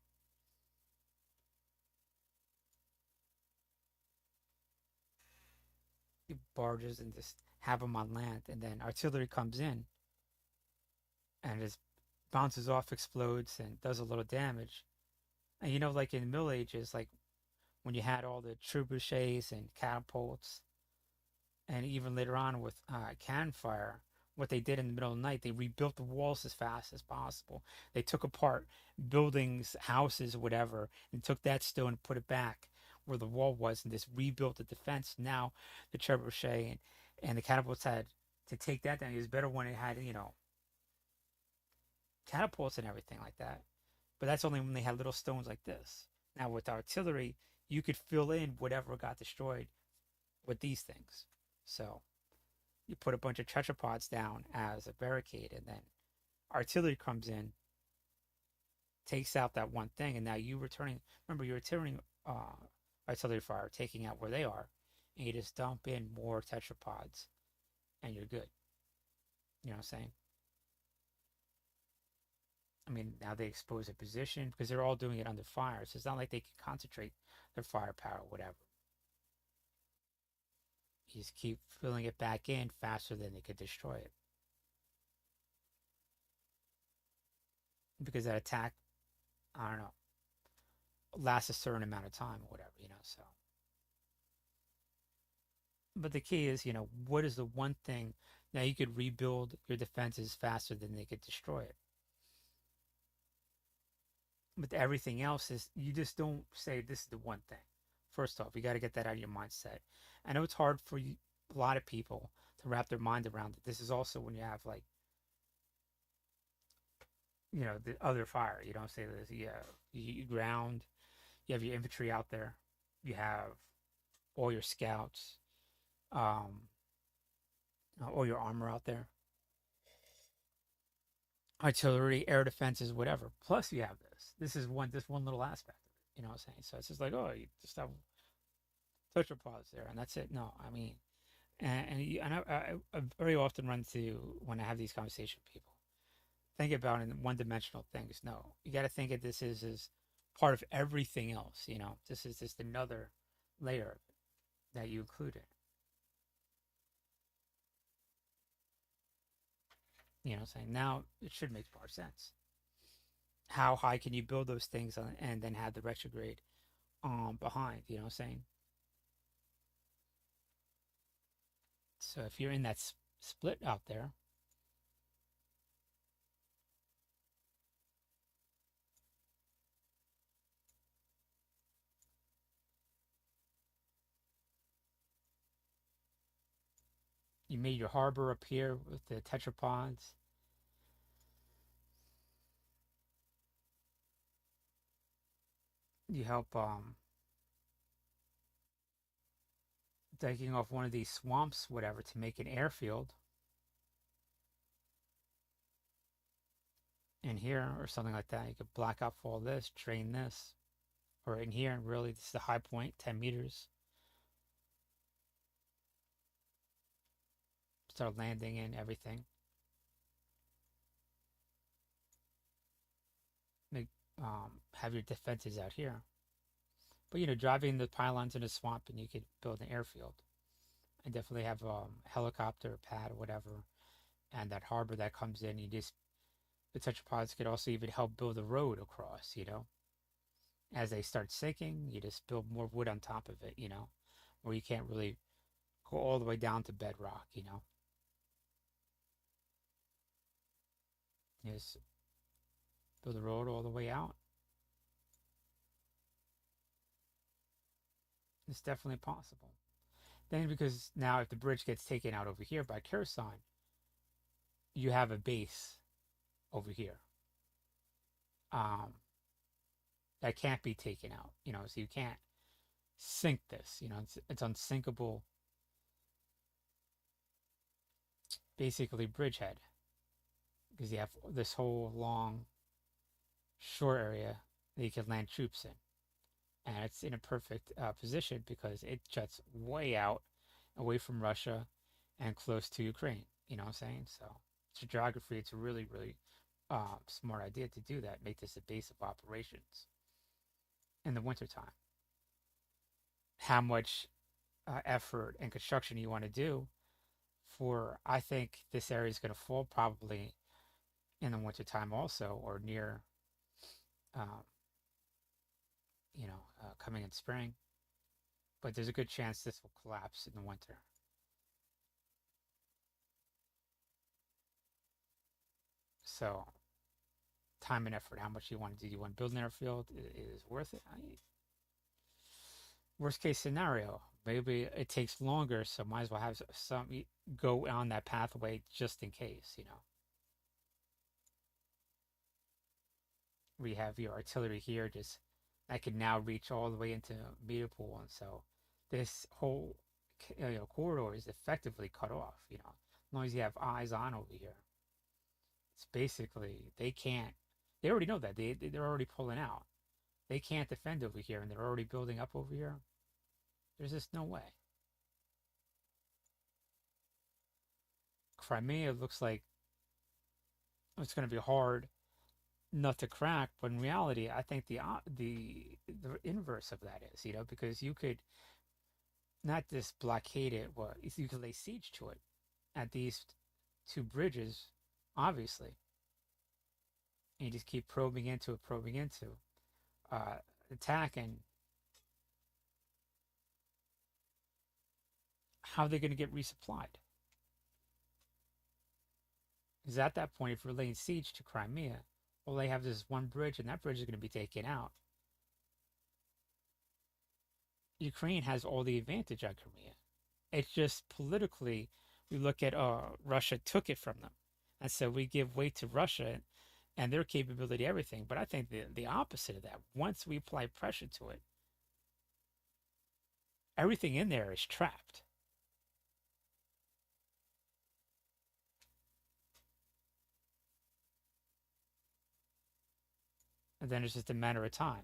You barges and just have them on land, and then artillery comes in and just bounces off, explodes, and does a little damage. And like in the Middle Ages, like when you had all the trebuchets and catapults, and even later on with cannon fire, what they did in the middle of the night, they rebuilt the walls as fast as possible. They took apart buildings, houses, whatever, and took that stone and put it back where the wall was and just rebuilt the defense. Now the trebuchet and the catapults had to take that down. It was better when it had, catapults and everything like that. But that's only when they had little stones like this. Now with artillery, you could fill in whatever got destroyed with these things. So you put a bunch of tetrapods down as a barricade, and then artillery comes in, takes out that one thing, and now you returning. Remember, you're returning artillery fire, taking out where they are, and you just dump in more tetrapods, and you're good. You know what I'm saying? I mean, now they expose a position because they're all doing it under fire, so it's not like they can concentrate their firepower, or whatever. You just keep filling it back in faster than they could destroy it because that attack, I don't know, lasts a certain amount of time or whatever. So, but the key is, what is the one thing now you could rebuild your defenses faster than they could destroy it. But everything else is you just don't say this is the one thing. First off, you got to get that out of your mindset. I know it's hard for a lot of people to wrap their mind around it. This is also when you have like, the other fire. You don't say this. You ground. You have your infantry out there. You have all your scouts, um, all your armor out there, artillery, air defenses, whatever. Plus, you have this. This one little aspect of it. You know what I'm saying? So it's just like, oh, you just have tetrapods there, and that's it. No, I mean, I very often run to when I have these conversations with people. Think about in one-dimensional things. No, you got to think of this as part of everything else. This is just another layer that you include in. Saying now it should make more sense. How high can you build those things on, and then have the retrograde behind? Saying. So if you're in that split out there, you made your harbor up here with the tetrapods. You help digging off one of these swamps, whatever, to make an airfield in here or something like that. You could block off all this, drain this, or in here. And really, this is the high point, 10 meters. Start landing in everything. Make have your defenses out here. But driving the pylons in a swamp, and you could build an airfield. And definitely have a helicopter pad or whatever, and that harbor that comes in. You just the tetrapods could also even help build a road across. As they start sinking, you just build more wood on top of it. Where you can't really go all the way down to bedrock. You just build a road all the way out. It's definitely possible. Then, because now if the bridge gets taken out over here by Kherson, you have a base over here um, that can't be taken out. So you can't sink this. It's unsinkable, basically bridgehead, because you have this whole long shore area that you can land troops in, and it's in a perfect position because it juts way out, away from Russia, and close to Ukraine. You know what I'm saying? So, it's geography. It's a really, really smart idea to do that. Make this a base of operations in the wintertime. How much effort and construction you want to do for? I think this area is going to fall probably in the wintertime also, or near, um, coming in spring. But there's a good chance this will collapse in the winter. So, time and effort, how much you want to do? You want to build an airfield? Is worth it? Worst case scenario, maybe it takes longer, so might as well have some go on that pathway just in case. We have your artillery here, just that can now reach all the way into Mariupol, and so this whole corridor is effectively cut off. As long as you have eyes on over here, it's basically they can't. They already know that they're already pulling out. They can't defend over here, and they're already building up over here. There's just no way. Crimea looks like it's going to be hard not to crack, but in reality, I think the inverse of that is, because you could not just blockade it, well, you could lay siege to it at these two bridges, obviously, and you just keep probing into, uh, attacking. How are they going to get resupplied? Because at that point, if you're laying siege to Crimea, all they have is one bridge, and that bridge is going to be taken out. Ukraine has all the advantage on Crimea. It's just politically, we look at Russia took it from them, and so we give weight to Russia and their capability, everything. But I think the opposite of that. Once we apply pressure to it, everything in there is trapped, and then it's just a matter of time.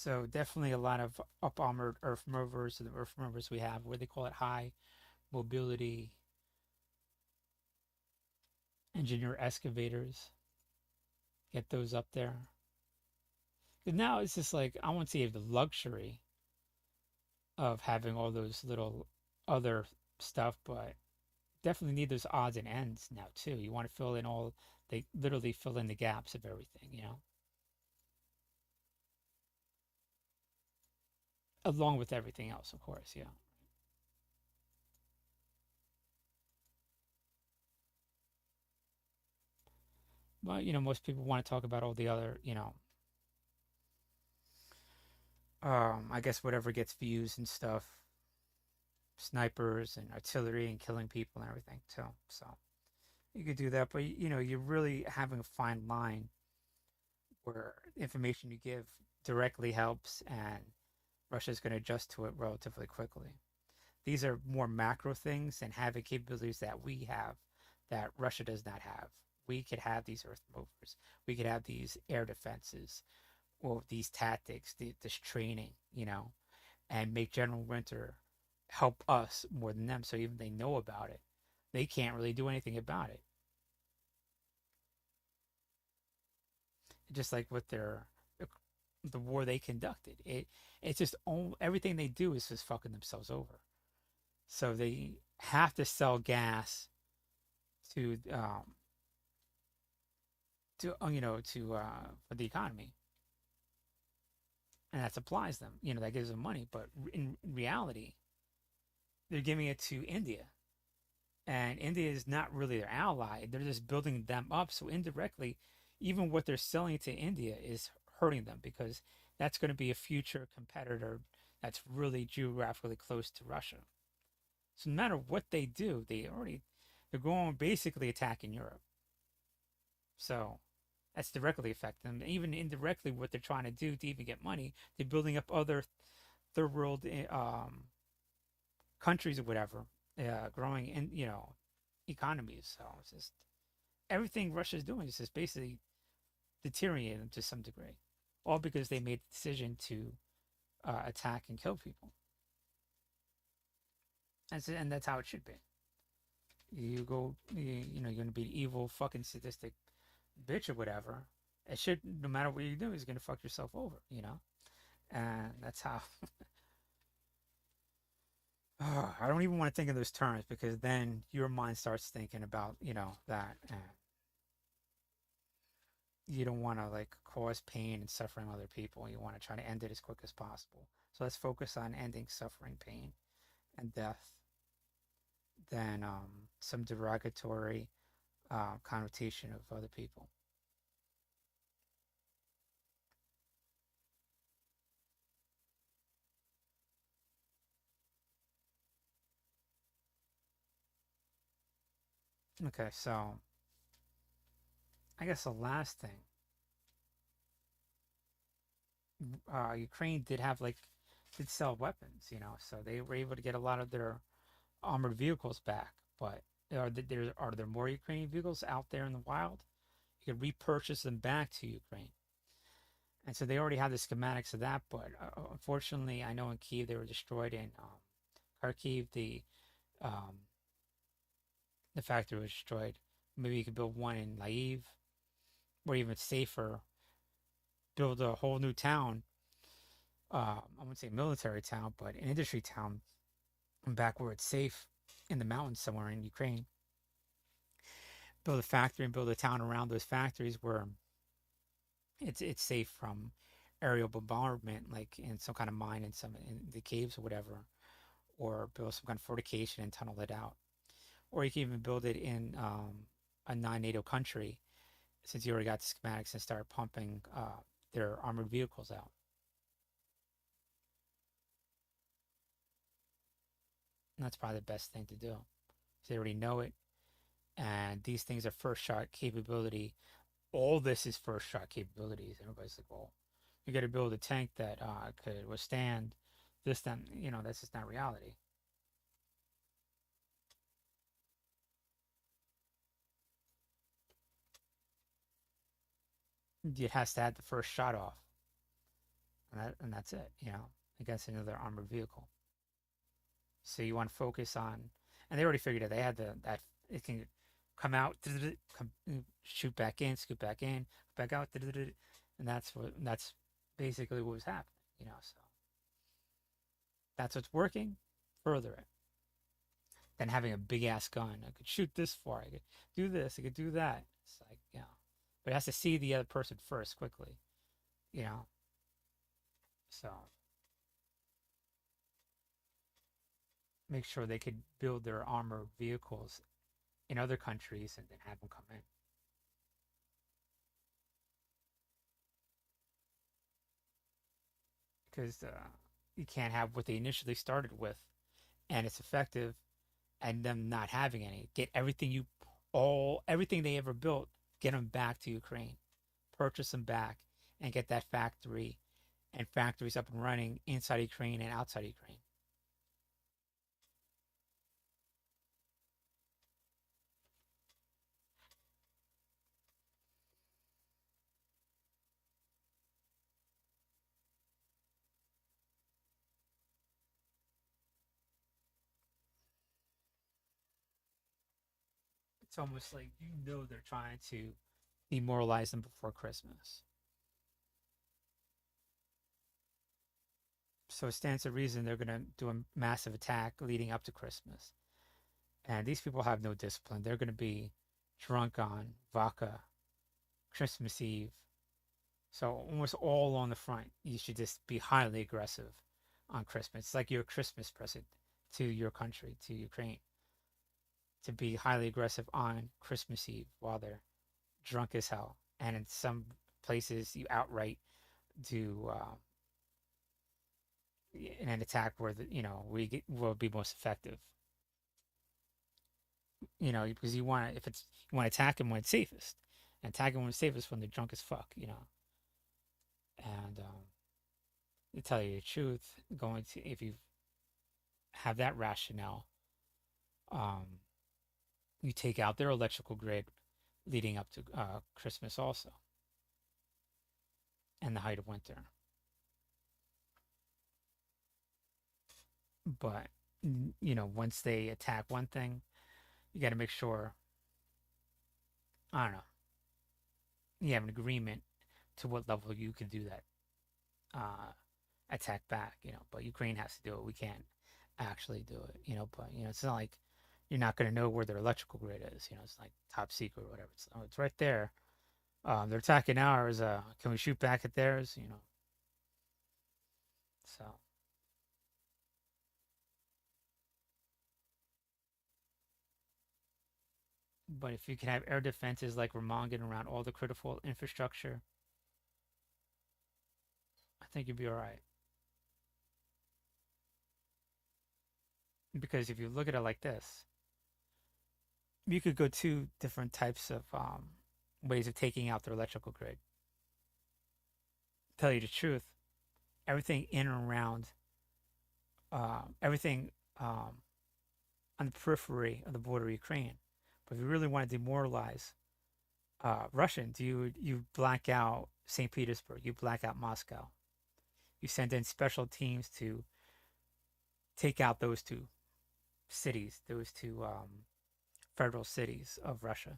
So definitely a lot of up armored earth movers. The earth movers we have, where they call it high mobility engineer excavators. Get those up there. 'Cause now it's just like I won't say you have the luxury of having all those little other stuff, but definitely need those odds and ends now too. You want to fill in all they literally fill in the gaps of everything, along with everything else, of course, yeah. But most people want to talk about all the other, I guess whatever gets views and stuff, snipers and artillery and killing people and everything too. So you could do that, but you're really having a fine line where information you give directly helps and Russia's going to adjust to it relatively quickly. These are more macro things and having capabilities that we have that Russia does not have. We could have these earth movers. We could have these air defenses or these tactics, this training, and make General Winter help us more than them. So even they know about it, they can't really do anything about it. Just like with the war they conducted, it's just everything they do is just fucking themselves over. So they have to sell gas to for the economy, and that supplies them. That gives them money, but in reality, they're giving it to India, and India is not really their ally. They're just building them up. So indirectly, even what they're selling to India is hurting them because that's going to be a future competitor that's really geographically close to Russia. So no matter what they do, they're going basically attacking Europe. So that's directly affecting them. Even indirectly, what they're trying to do to even get money, they're building up other third world countries or whatever, growing in economies. So it's just everything Russia's doing is just basically deteriorating them to some degree, all because they made the decision to attack and kill people. And that's how it should be. You go, you're gonna be an evil, fucking sadistic bitch or whatever. It should, no matter what you do, is gonna fuck yourself over. And that's how. I don't even want to think in those terms because then your mind starts thinking about that, and you don't want to like cause pain and suffering other people. You want to try to end it as quick as possible. So let's focus on ending suffering, pain, and death than some derogatory connotation of other people. Okay, so I guess the last thing, Ukraine did sell weapons, so they were able to get a lot of their armored vehicles back. But are there more Ukrainian vehicles out there in the wild? You could repurchase them back to Ukraine, and so they already have the schematics of that. But unfortunately, I know in Kiev they were destroyed. In Kharkiv, um, the factory was destroyed. Maybe you could build one in Lviv, or even safer, build a whole new town. I wouldn't say military town, but an industry town back where it's safe in the mountains somewhere in Ukraine. Build a factory and build a town around those factories where it's safe from aerial bombardment, like in some kind of mine in the caves or whatever, or build some kind of fortification and tunnel it out. Or you can even build it in a non-NATO country, since you already got the schematics, and start pumping their armored vehicles out. And that's probably the best thing to do. They already know it, and these things are first shot capability. All this is first shot capabilities. Everybody's like, well, you got to build a tank that could withstand this, then, that's just not reality. It has to have the first shot off. and that's it. Against another armored vehicle. So you want to focus on, and they already figured it. They had that it can come out, come, shoot back in, scoot back in, back out, and that's basically what was happening. So that's what's working. Further it than having a big ass gun. I could shoot this far. I could do this. I could do that. It's like but it has to see the other person first quickly. You know, so make sure they could build their armored vehicles in other countries and then have them come in. Because you can't have what they initially started with and it's effective and them not having any. Get everything they ever built, get them back to Ukraine, purchase them back, and get that factory and factories up and running inside Ukraine and outside Ukraine. It's almost like they're trying to demoralize them before Christmas. So it stands to reason they're going to do a massive attack leading up to Christmas. And these people have no discipline. They're going to be drunk on vodka Christmas Eve. So almost all on the front. You should just be highly aggressive on Christmas. It's like your Christmas present to your country, to Ukraine, to be highly aggressive on Christmas Eve while they're drunk as hell. And in some places, you outright do an attack where will be most effective. Because you want to attack them when it's safest, and attack them when it's safest when they're drunk as fuck. And to tell you the truth, going to if you have that rationale, um, you take out their electrical grid leading up to Christmas also, and the height of winter. But once they attack one thing, you got to make sure. I don't know. You have an agreement to what level you can do that attack back. But Ukraine has to do it. We can't actually do it. But it's not like you're not going to know where their electrical grid is. It's like top secret or whatever. It's right there. They're attacking ours. Can we shoot back at theirs? So. But if you can have air defenses like Ramongan around all the critical infrastructure, I think you'd be all right. Because if you look at it like this, you could go two different types of ways of taking out their electrical grid. Tell you the truth, everything in and around, everything on the periphery of the border of Ukraine. But if you really want to demoralize Russians, you black out St. Petersburg, you black out Moscow. You send in special teams to take out those two cities, those two federal cities of Russia.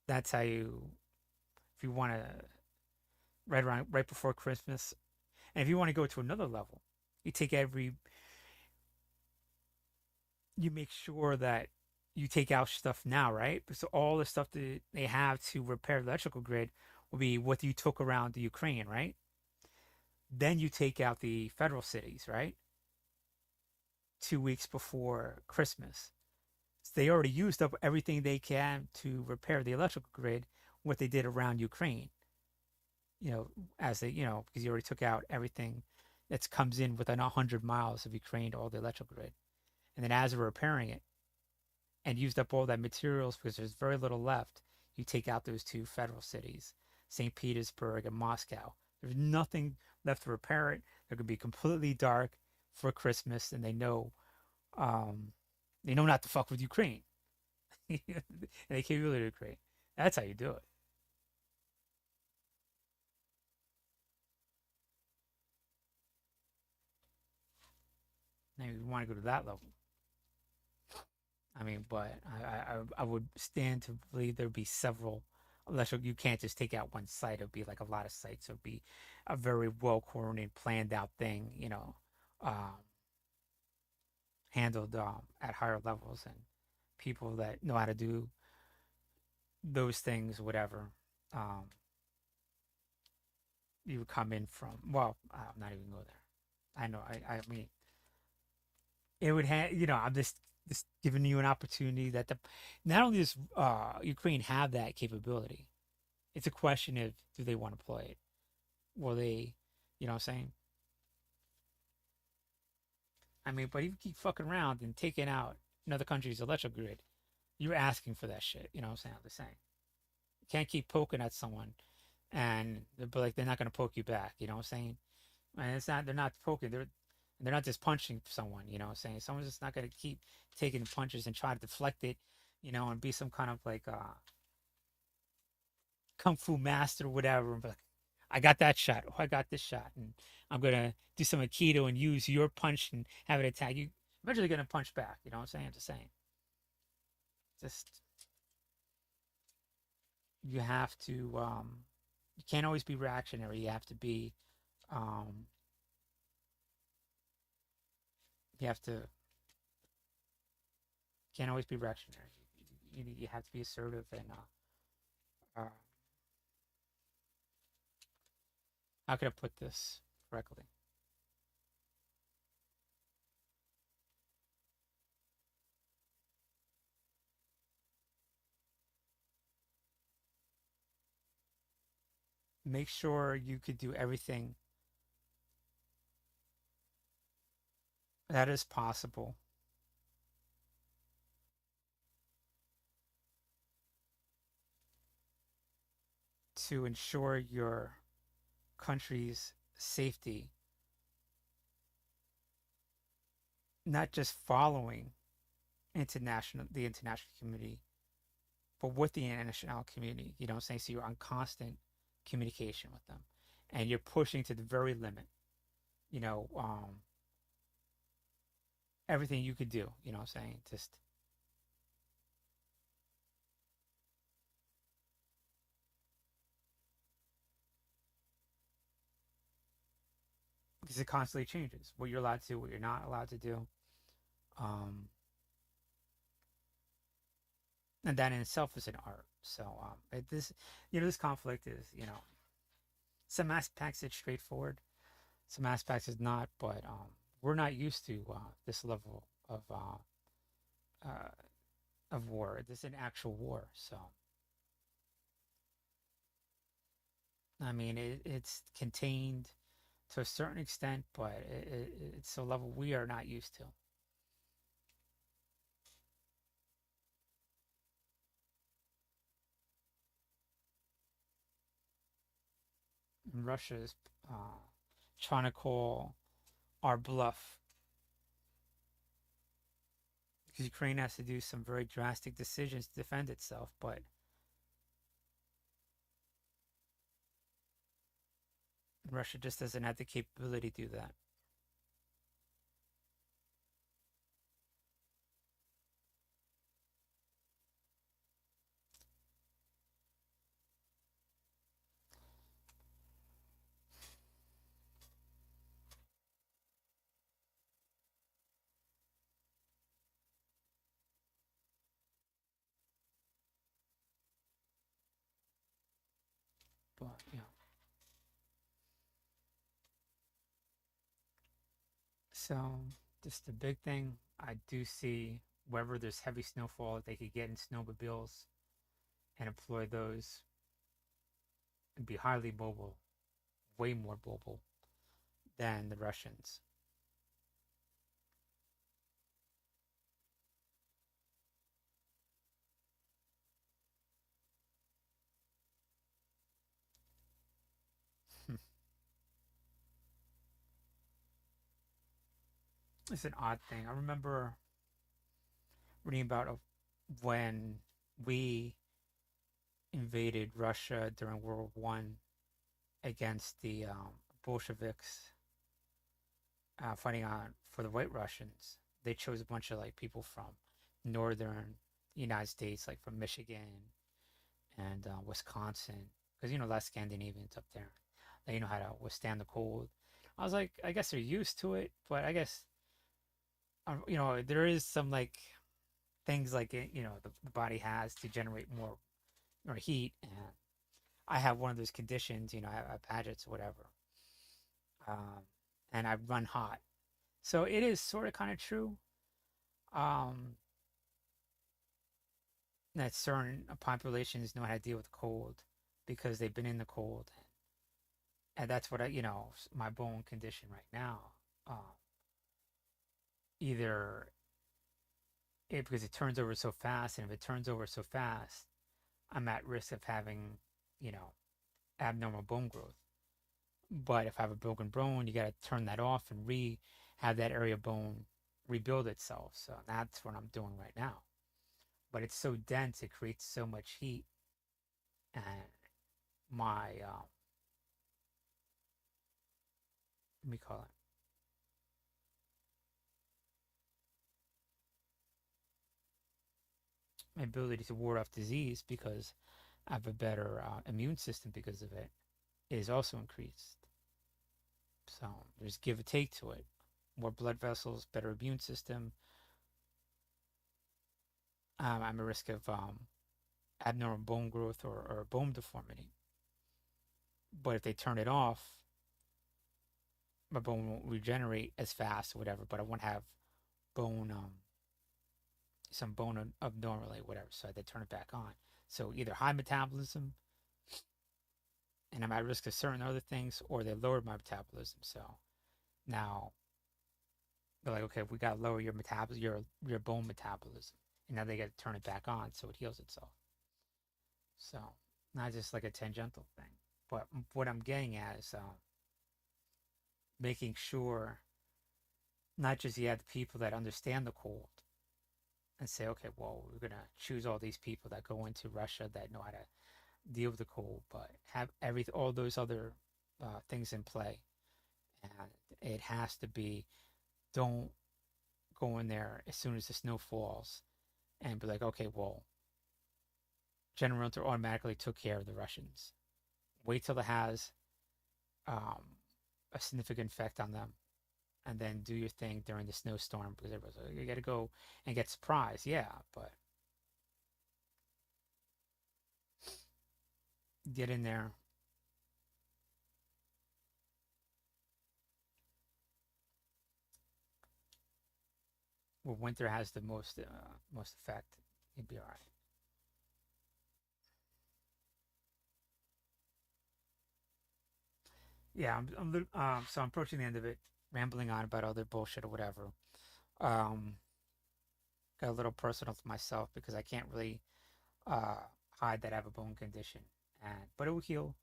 That's how if you want to, right before Christmas, and if you want to go to another level, you take you make sure that you take out stuff now, right? So all the stuff that they have to repair the electrical grid will be what you took around the Ukraine, right? Then you take out the federal cities, right? 2 weeks before Christmas. So they already used up everything they can to repair the electrical grid, what they did around Ukraine. As they, because you already took out everything that comes in within 100 miles of Ukraine, all the electrical grid. And then as they're repairing it and used up all that materials because there's very little left, you take out those two federal cities, St. Petersburg and Moscow. There's nothing left to repair it. They're going to be completely dark for Christmas, and they know not to fuck with Ukraine. And they can't really Ukraine. That's how you do it. Maybe we want to go to that level. I mean, but I would stand to believe there'd be several. Unless you can't just take out one site, it'd be like a lot of sites. It'd be a very well coordinated, planned out thing, um, handled at higher levels and people that know how to do those things, whatever. Um, you would come in from. Well, I'm not even go there. I know. I mean, it would have. I'm just giving you an opportunity that the not only does Ukraine have that capability, it's a question of do they want to play it? Will they? You know what I'm saying? I mean, but if you keep fucking around and taking out another country's electrical grid, you're asking for that shit. You know what I'm saying? I'm just saying. You can't keep poking at someone and but like they're not gonna poke you back. You know what I'm saying? And it's not they're not poking. They're not just punching someone. You know what I'm saying? Someone's just not gonna keep taking punches and try to deflect it. And be some kind of like kung fu master or whatever. But I got that shot. Oh, I got this shot, and I'm gonna do some aikido and use your punch and have it attack you. Eventually, gonna punch back. You know what I'm saying? I'm just saying. Just you have to. You can't always be reactionary. You have to be. Um, you have to. Can't always be reactionary. You have to be assertive and. How could I put this correctly? Make sure you could do everything that is possible to ensure your country's safety, not just following the international community, but with the international community. You know what I'm saying? So you're on constant communication with them, and you're pushing to the very limit. You know, everything you could do. You know what I'm saying? Just because it constantly changes what you're allowed to do, what you're not allowed to do. Um, and that in itself is an art. So this conflict is some aspects it's straightforward, some aspects is not, but we're not used to this level uh, of war. This is an actual war. So I mean, it's contained to a certain extent, but it's a level we are not used to. And Russia is uh, trying to call our bluff because Ukraine has to do some very drastic decisions to defend itself, but Russia just doesn't have the capability to do that. But so just the big thing, I do see wherever there's heavy snowfall, if they could get in snowmobiles and employ those and be highly mobile, way more mobile than the Russians. It's an odd thing. I remember reading about when we invaded Russia during World War One against the Bolsheviks fighting on for the White Russians. They chose a bunch of like people from northern United States, like from Michigan and Wisconsin, because a lot of Scandinavians up there. They know how to withstand the cold. I was like, I guess they're used to it, but I guess there is some like things like the body has to generate more heat, and I have one of those conditions. I have Paget's or whatever, um, and I run hot, so it is sort of kind of true. Um, that certain populations know how to deal with cold because they've been in the cold, and that's what my bone condition right now. Um, either because it turns over so fast, and if it turns over so fast, I'm at risk of having, you know, abnormal bone growth. But if I have a broken bone, you got to turn that off and have that area of bone rebuild itself. So that's what I'm doing right now. But it's so dense, it creates so much heat, and my let me call it my ability to ward off disease because I have a better immune system because of it is also increased. So there's give and take to it. More blood vessels, better immune system. I'm at risk of abnormal bone growth or bone deformity. But if they turn it off, my bone won't regenerate as fast or whatever. But I won't have bone, some bone abnormally, whatever. So they turn it back on. So either high metabolism, and I'm at risk of certain other things, or they lowered my metabolism. So now they're like, okay, we got to lower your metabolism, your bone metabolism, and now they got to turn it back on so it heals itself. So not just like a tangential thing, but what I'm getting at is making sure not just you have the people that understand the cold and say, okay, well, we're gonna choose all these people that go into Russia that know how to deal with the cold, but have all those other things in play, and it has to be don't go in there as soon as the snow falls and be like, okay, well, General Winter automatically took care of the Russians. Wait till it has um, a significant effect on them, and then do your thing during the snowstorm because everybody's like, you got to go and get surprised. Yeah, but get in there. Where winter has the most effect, you'd be all right. Yeah, so I'm approaching the end of it, rambling on about other bullshit or whatever. Um, got a little personal to myself because I can't really uh, hide that I have a bone condition, but it will heal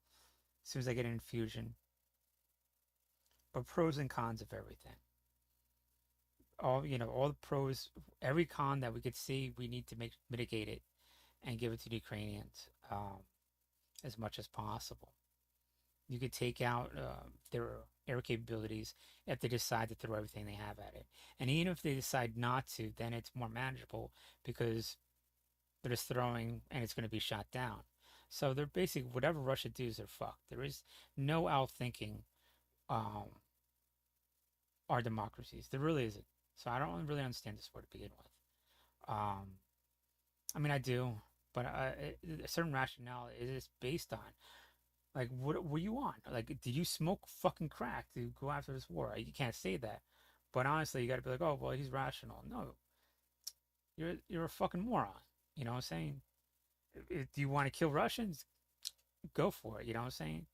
as soon as I get an infusion. But pros and cons of everything. All the pros, every con that we could see, we need to mitigate it and give it to the Ukrainians as much as possible. You could take out their air capabilities if they decide to throw everything they have at it. And even if they decide not to, then it's more manageable because they're just throwing and it's going to be shot down. So they're basically, whatever Russia does, they're fucked. There is no outthinking um, our democracies. There really isn't. So I don't really understand this war to begin with. Um, I mean, I do, but a certain rationale is based on. Like, what were you on? Like, did you smoke fucking crack to go after this war? You can't say that. But honestly, you got to be like, oh, well, he's rational. No, you're a fucking moron. You know what I'm saying? Do you want to kill Russians? Go for it. You know what I'm saying?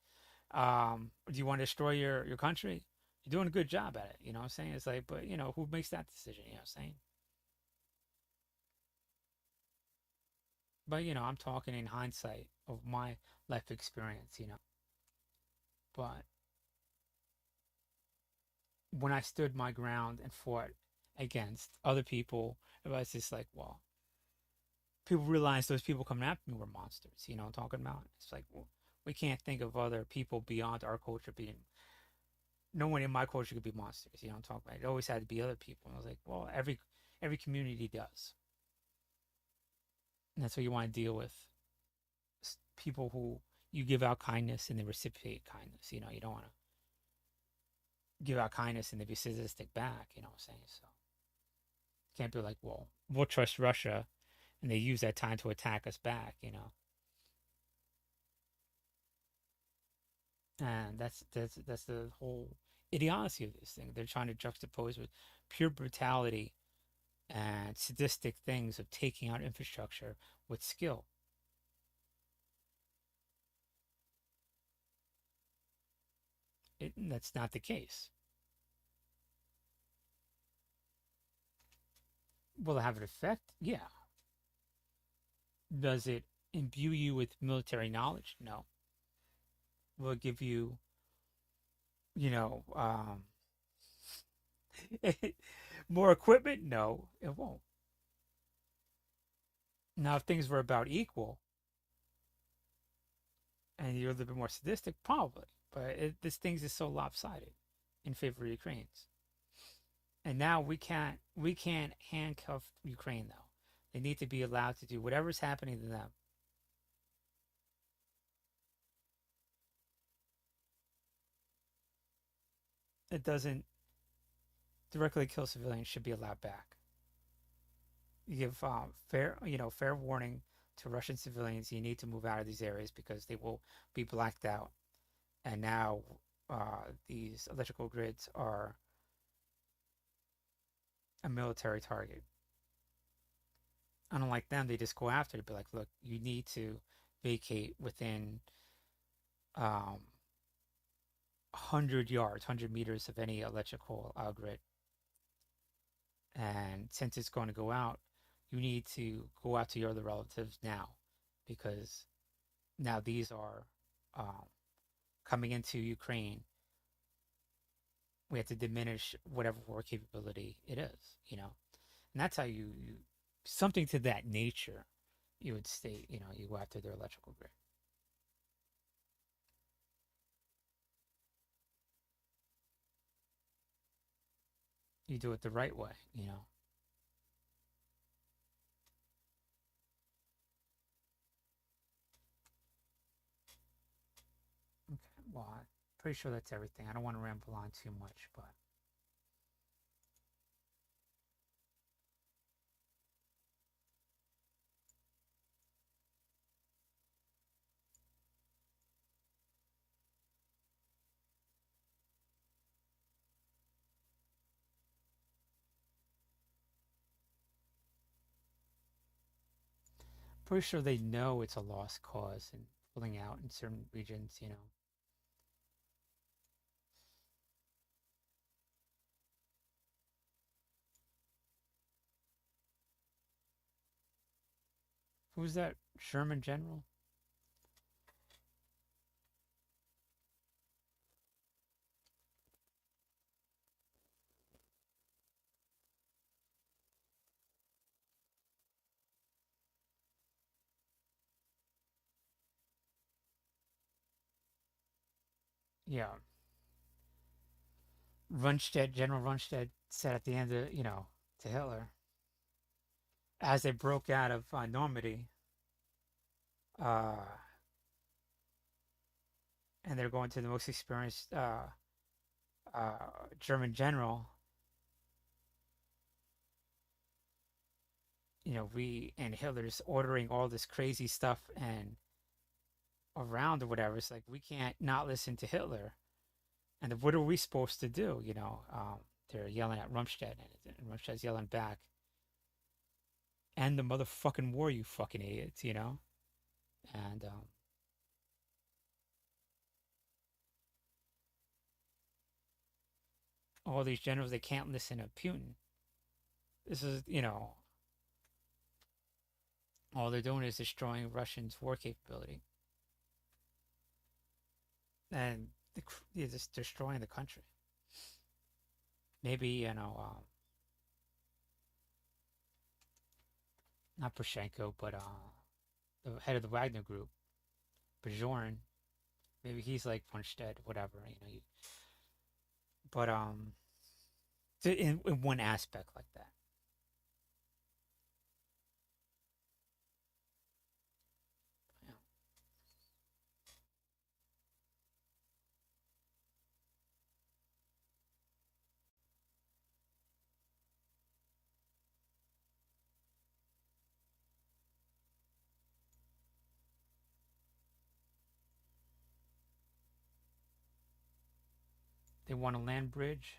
Do you want to destroy your country? You're doing a good job at it. You know what I'm saying? It's like, but who makes that decision? You know what I'm saying? But I'm talking in hindsight of my life experience. But when I stood my ground and fought against other people, it was just like, well, people realized those people coming after me were monsters. You know what I'm talking about? It's like, well, we can't think of other people beyond our culture being No one in my culture could be monsters. You know, I'm talking about it always had to be other people. And I was like, well, every community does, and that's what you want to deal with. People who you give out kindness and they reciprocate kindness. You know, you don't want to give out kindness and they be sadistic back. You know what I'm saying? So you can't be like, well, we'll trust Russia, and they use that time to attack us back. You know, and that's the whole idiocy of this thing. They're trying to juxtapose with pure brutality and sadistic things of taking out infrastructure with skill. That's not the case. Will it have an effect? Yeah. Does it imbue you with military knowledge? No. Will it give you, you know, more equipment? No, it won't. Now, if things were about equal and you're a little bit more sadistic, probably. But this thing's is so lopsided in favor of Ukraine's. And now we can't handcuff Ukraine though. They need to be allowed to do whatever's happening to them. It doesn't directly kill civilians should be allowed back. You give fair warning to Russian civilians. You need to move out of these areas because they will be blacked out. And now these electrical grids are a military target. Unlike them, they just go after it. Be like, look, you need to vacate within 100 yards, 100 meters of any electrical grid. And since it's going to go out, you need to go out to your other relatives now because now these are um, coming into Ukraine. We have to diminish whatever war capability it is, you know? And that's how you something to that nature, you would state, you go after their electrical grid. You do it the right way, you know? Okay, well, I'm pretty sure that's everything. I don't want to ramble on too much, but pretty sure they know it's a lost cause and pulling out in certain regions, you know. Who's that Sherman general? Yeah, General Rundstedt said at the end of, to Hitler, as they broke out of Normandy, uh, and they're going to the most experienced German general, we and Hitler's ordering all this crazy stuff and around or whatever. It's like we can't not listen to Hitler. And what are we supposed to do? They're yelling at Rumstead, and Rumstead's yelling back, "End the motherfucking war, you fucking idiots!" And all these generals, they can't listen to Putin. This is, all they're doing is destroying Russians' war capability, and they're just destroying the country. Maybe not Poroshenko, but the head of the Wagner Group, Bajorn. Maybe he's like Punchstead, whatever. But in one aspect like that, you know, they want a land bridge.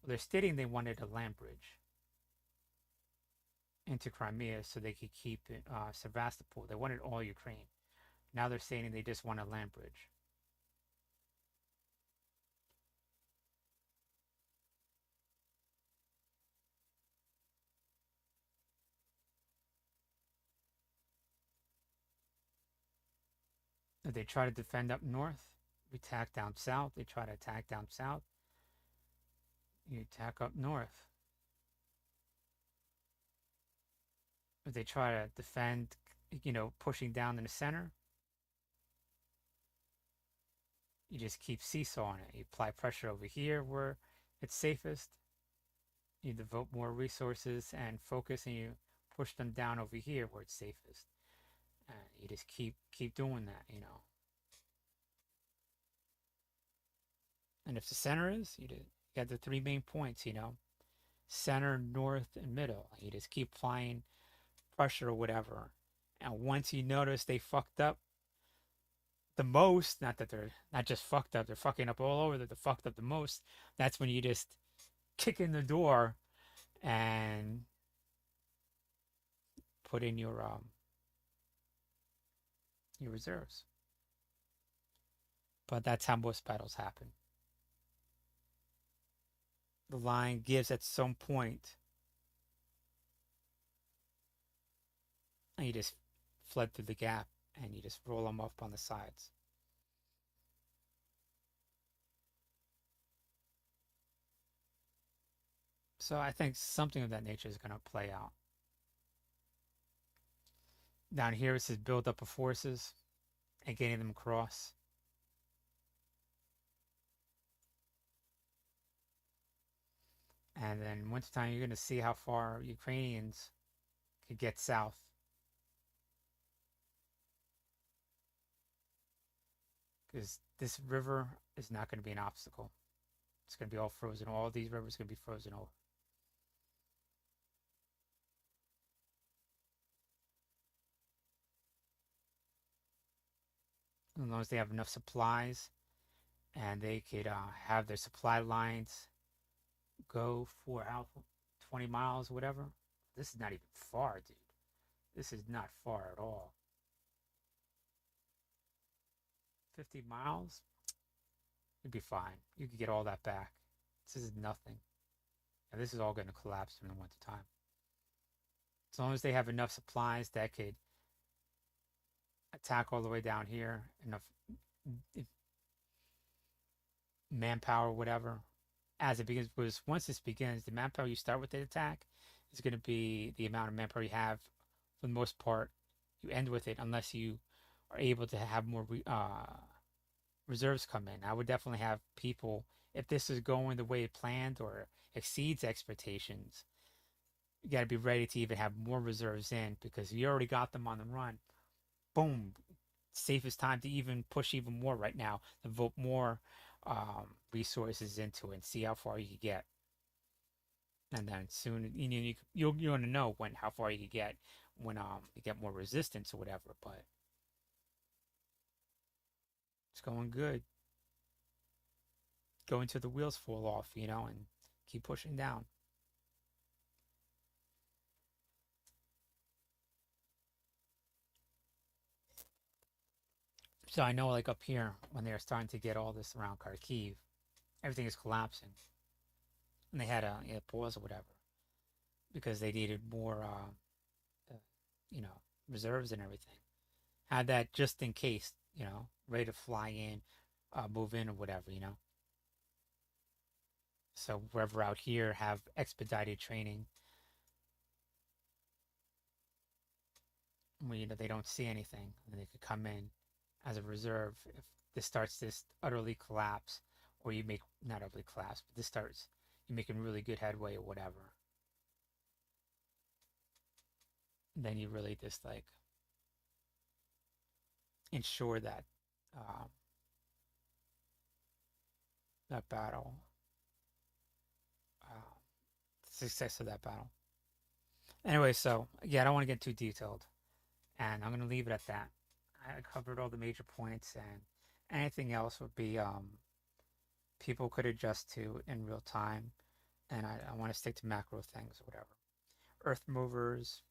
Well, they're stating they wanted a land bridge into Crimea so they could keep Sevastopol. They wanted all Ukraine. Now they're saying they just want a land bridge. If they try to defend up north, we attack down south. They try to attack down south, you attack up north. If they try to defend, pushing down in the center, you just keep seesawing it. You apply pressure over here where it's safest. You devote more resources and focus, and you push them down over here where it's safest. And you just keep doing that. And if the center is, you got the three main points. Center, north, and middle. You just keep applying pressure or whatever. And once you notice they fucked up the most, not that they're not just fucked up, they're fucking up all over, they're fucked up the most, that's when you just kick in the door and put in your reserves. But that's how most battles happen. The line gives at some point, and you just flood through the gap and you just roll them up on the sides. So I think something of that nature is going to play out. Down here it says build up of forces and getting them across. And then in wintertime, you're going to see how far Ukrainians could get south. Because this river is not going to be an obstacle. It's going to be all frozen. All these rivers are going to be frozen over. As long as they have enough supplies and they could have their supply lines go for out 20 miles, whatever. This is not even far, dude. This is not far at all. 50 miles, you'd be fine. You could get all that back. This is nothing. And this is all going to collapse in the winter time. As long as they have enough supplies that could attack all the way down here, enough manpower, whatever, as it begins. Because once this begins, the manpower you start with the attack is going to be the amount of manpower you have for the most part. You end with it unless you are able to have more reserves come in. I would definitely have people, if this is going the way it planned or exceeds expectations, you got to be ready to even have more reserves in because you already got them on the run. Boom, safest time to even push even more right now, devote more resources into it and see how far you can get. And then soon, you're going to know when how far you can get when you get more resistance or whatever. But it's going good. Go until the wheels fall off, and keep pushing down. So I know, like up here, when they're starting to get all this around Kharkiv, everything is collapsing, and they had a pause or whatever because they needed more, uh, you know, reserves and everything. Had that just in case, ready to fly in, move in or whatever. So wherever out here have expedited training, when they don't see anything, and they could come in as a reserve if this starts this utterly collapse or you make not overly collapse, but this starts you're making really good headway or whatever. And then you really just like ensure that um, that battle, uh, success of that battle. Anyway, so yeah, I don't want to get too detailed, and I'm gonna leave it at that. I covered all the major points, and anything else would be people could adjust to in real time, and I want to stick to macro things or whatever. Earth movers,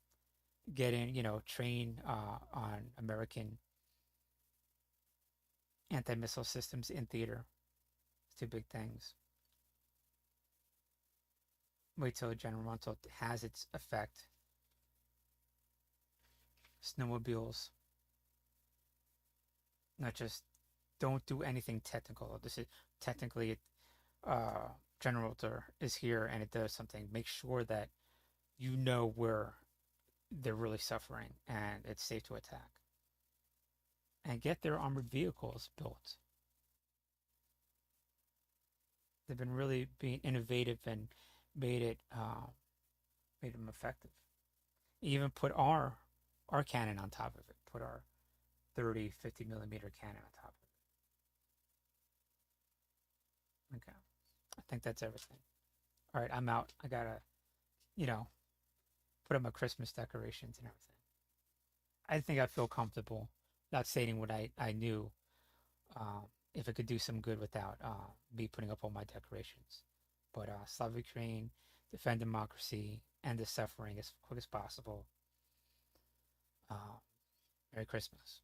getting train on American anti-missile systems in theater. It's two big things. Wait till General Montal has its effect. Snowmobiles, not just don't do anything technical. This is technically uh, General is here and it does something. Make sure that you know where they're really suffering and it's safe to attack. And get their armored vehicles built. They've been really being innovative and made it made them effective. Even put our cannon on top of it. Put our 30, 50 millimeter cannon on top of it. Okay. I think that's everything. All right, I'm out. I gotta, you know, put up my Christmas decorations and everything. I think I feel comfortable not stating what I knew, if it could do some good without me putting up all my decorations. But Slavic Ukraine, defend democracy, end the suffering as quick as possible. Uh, Merry Christmas.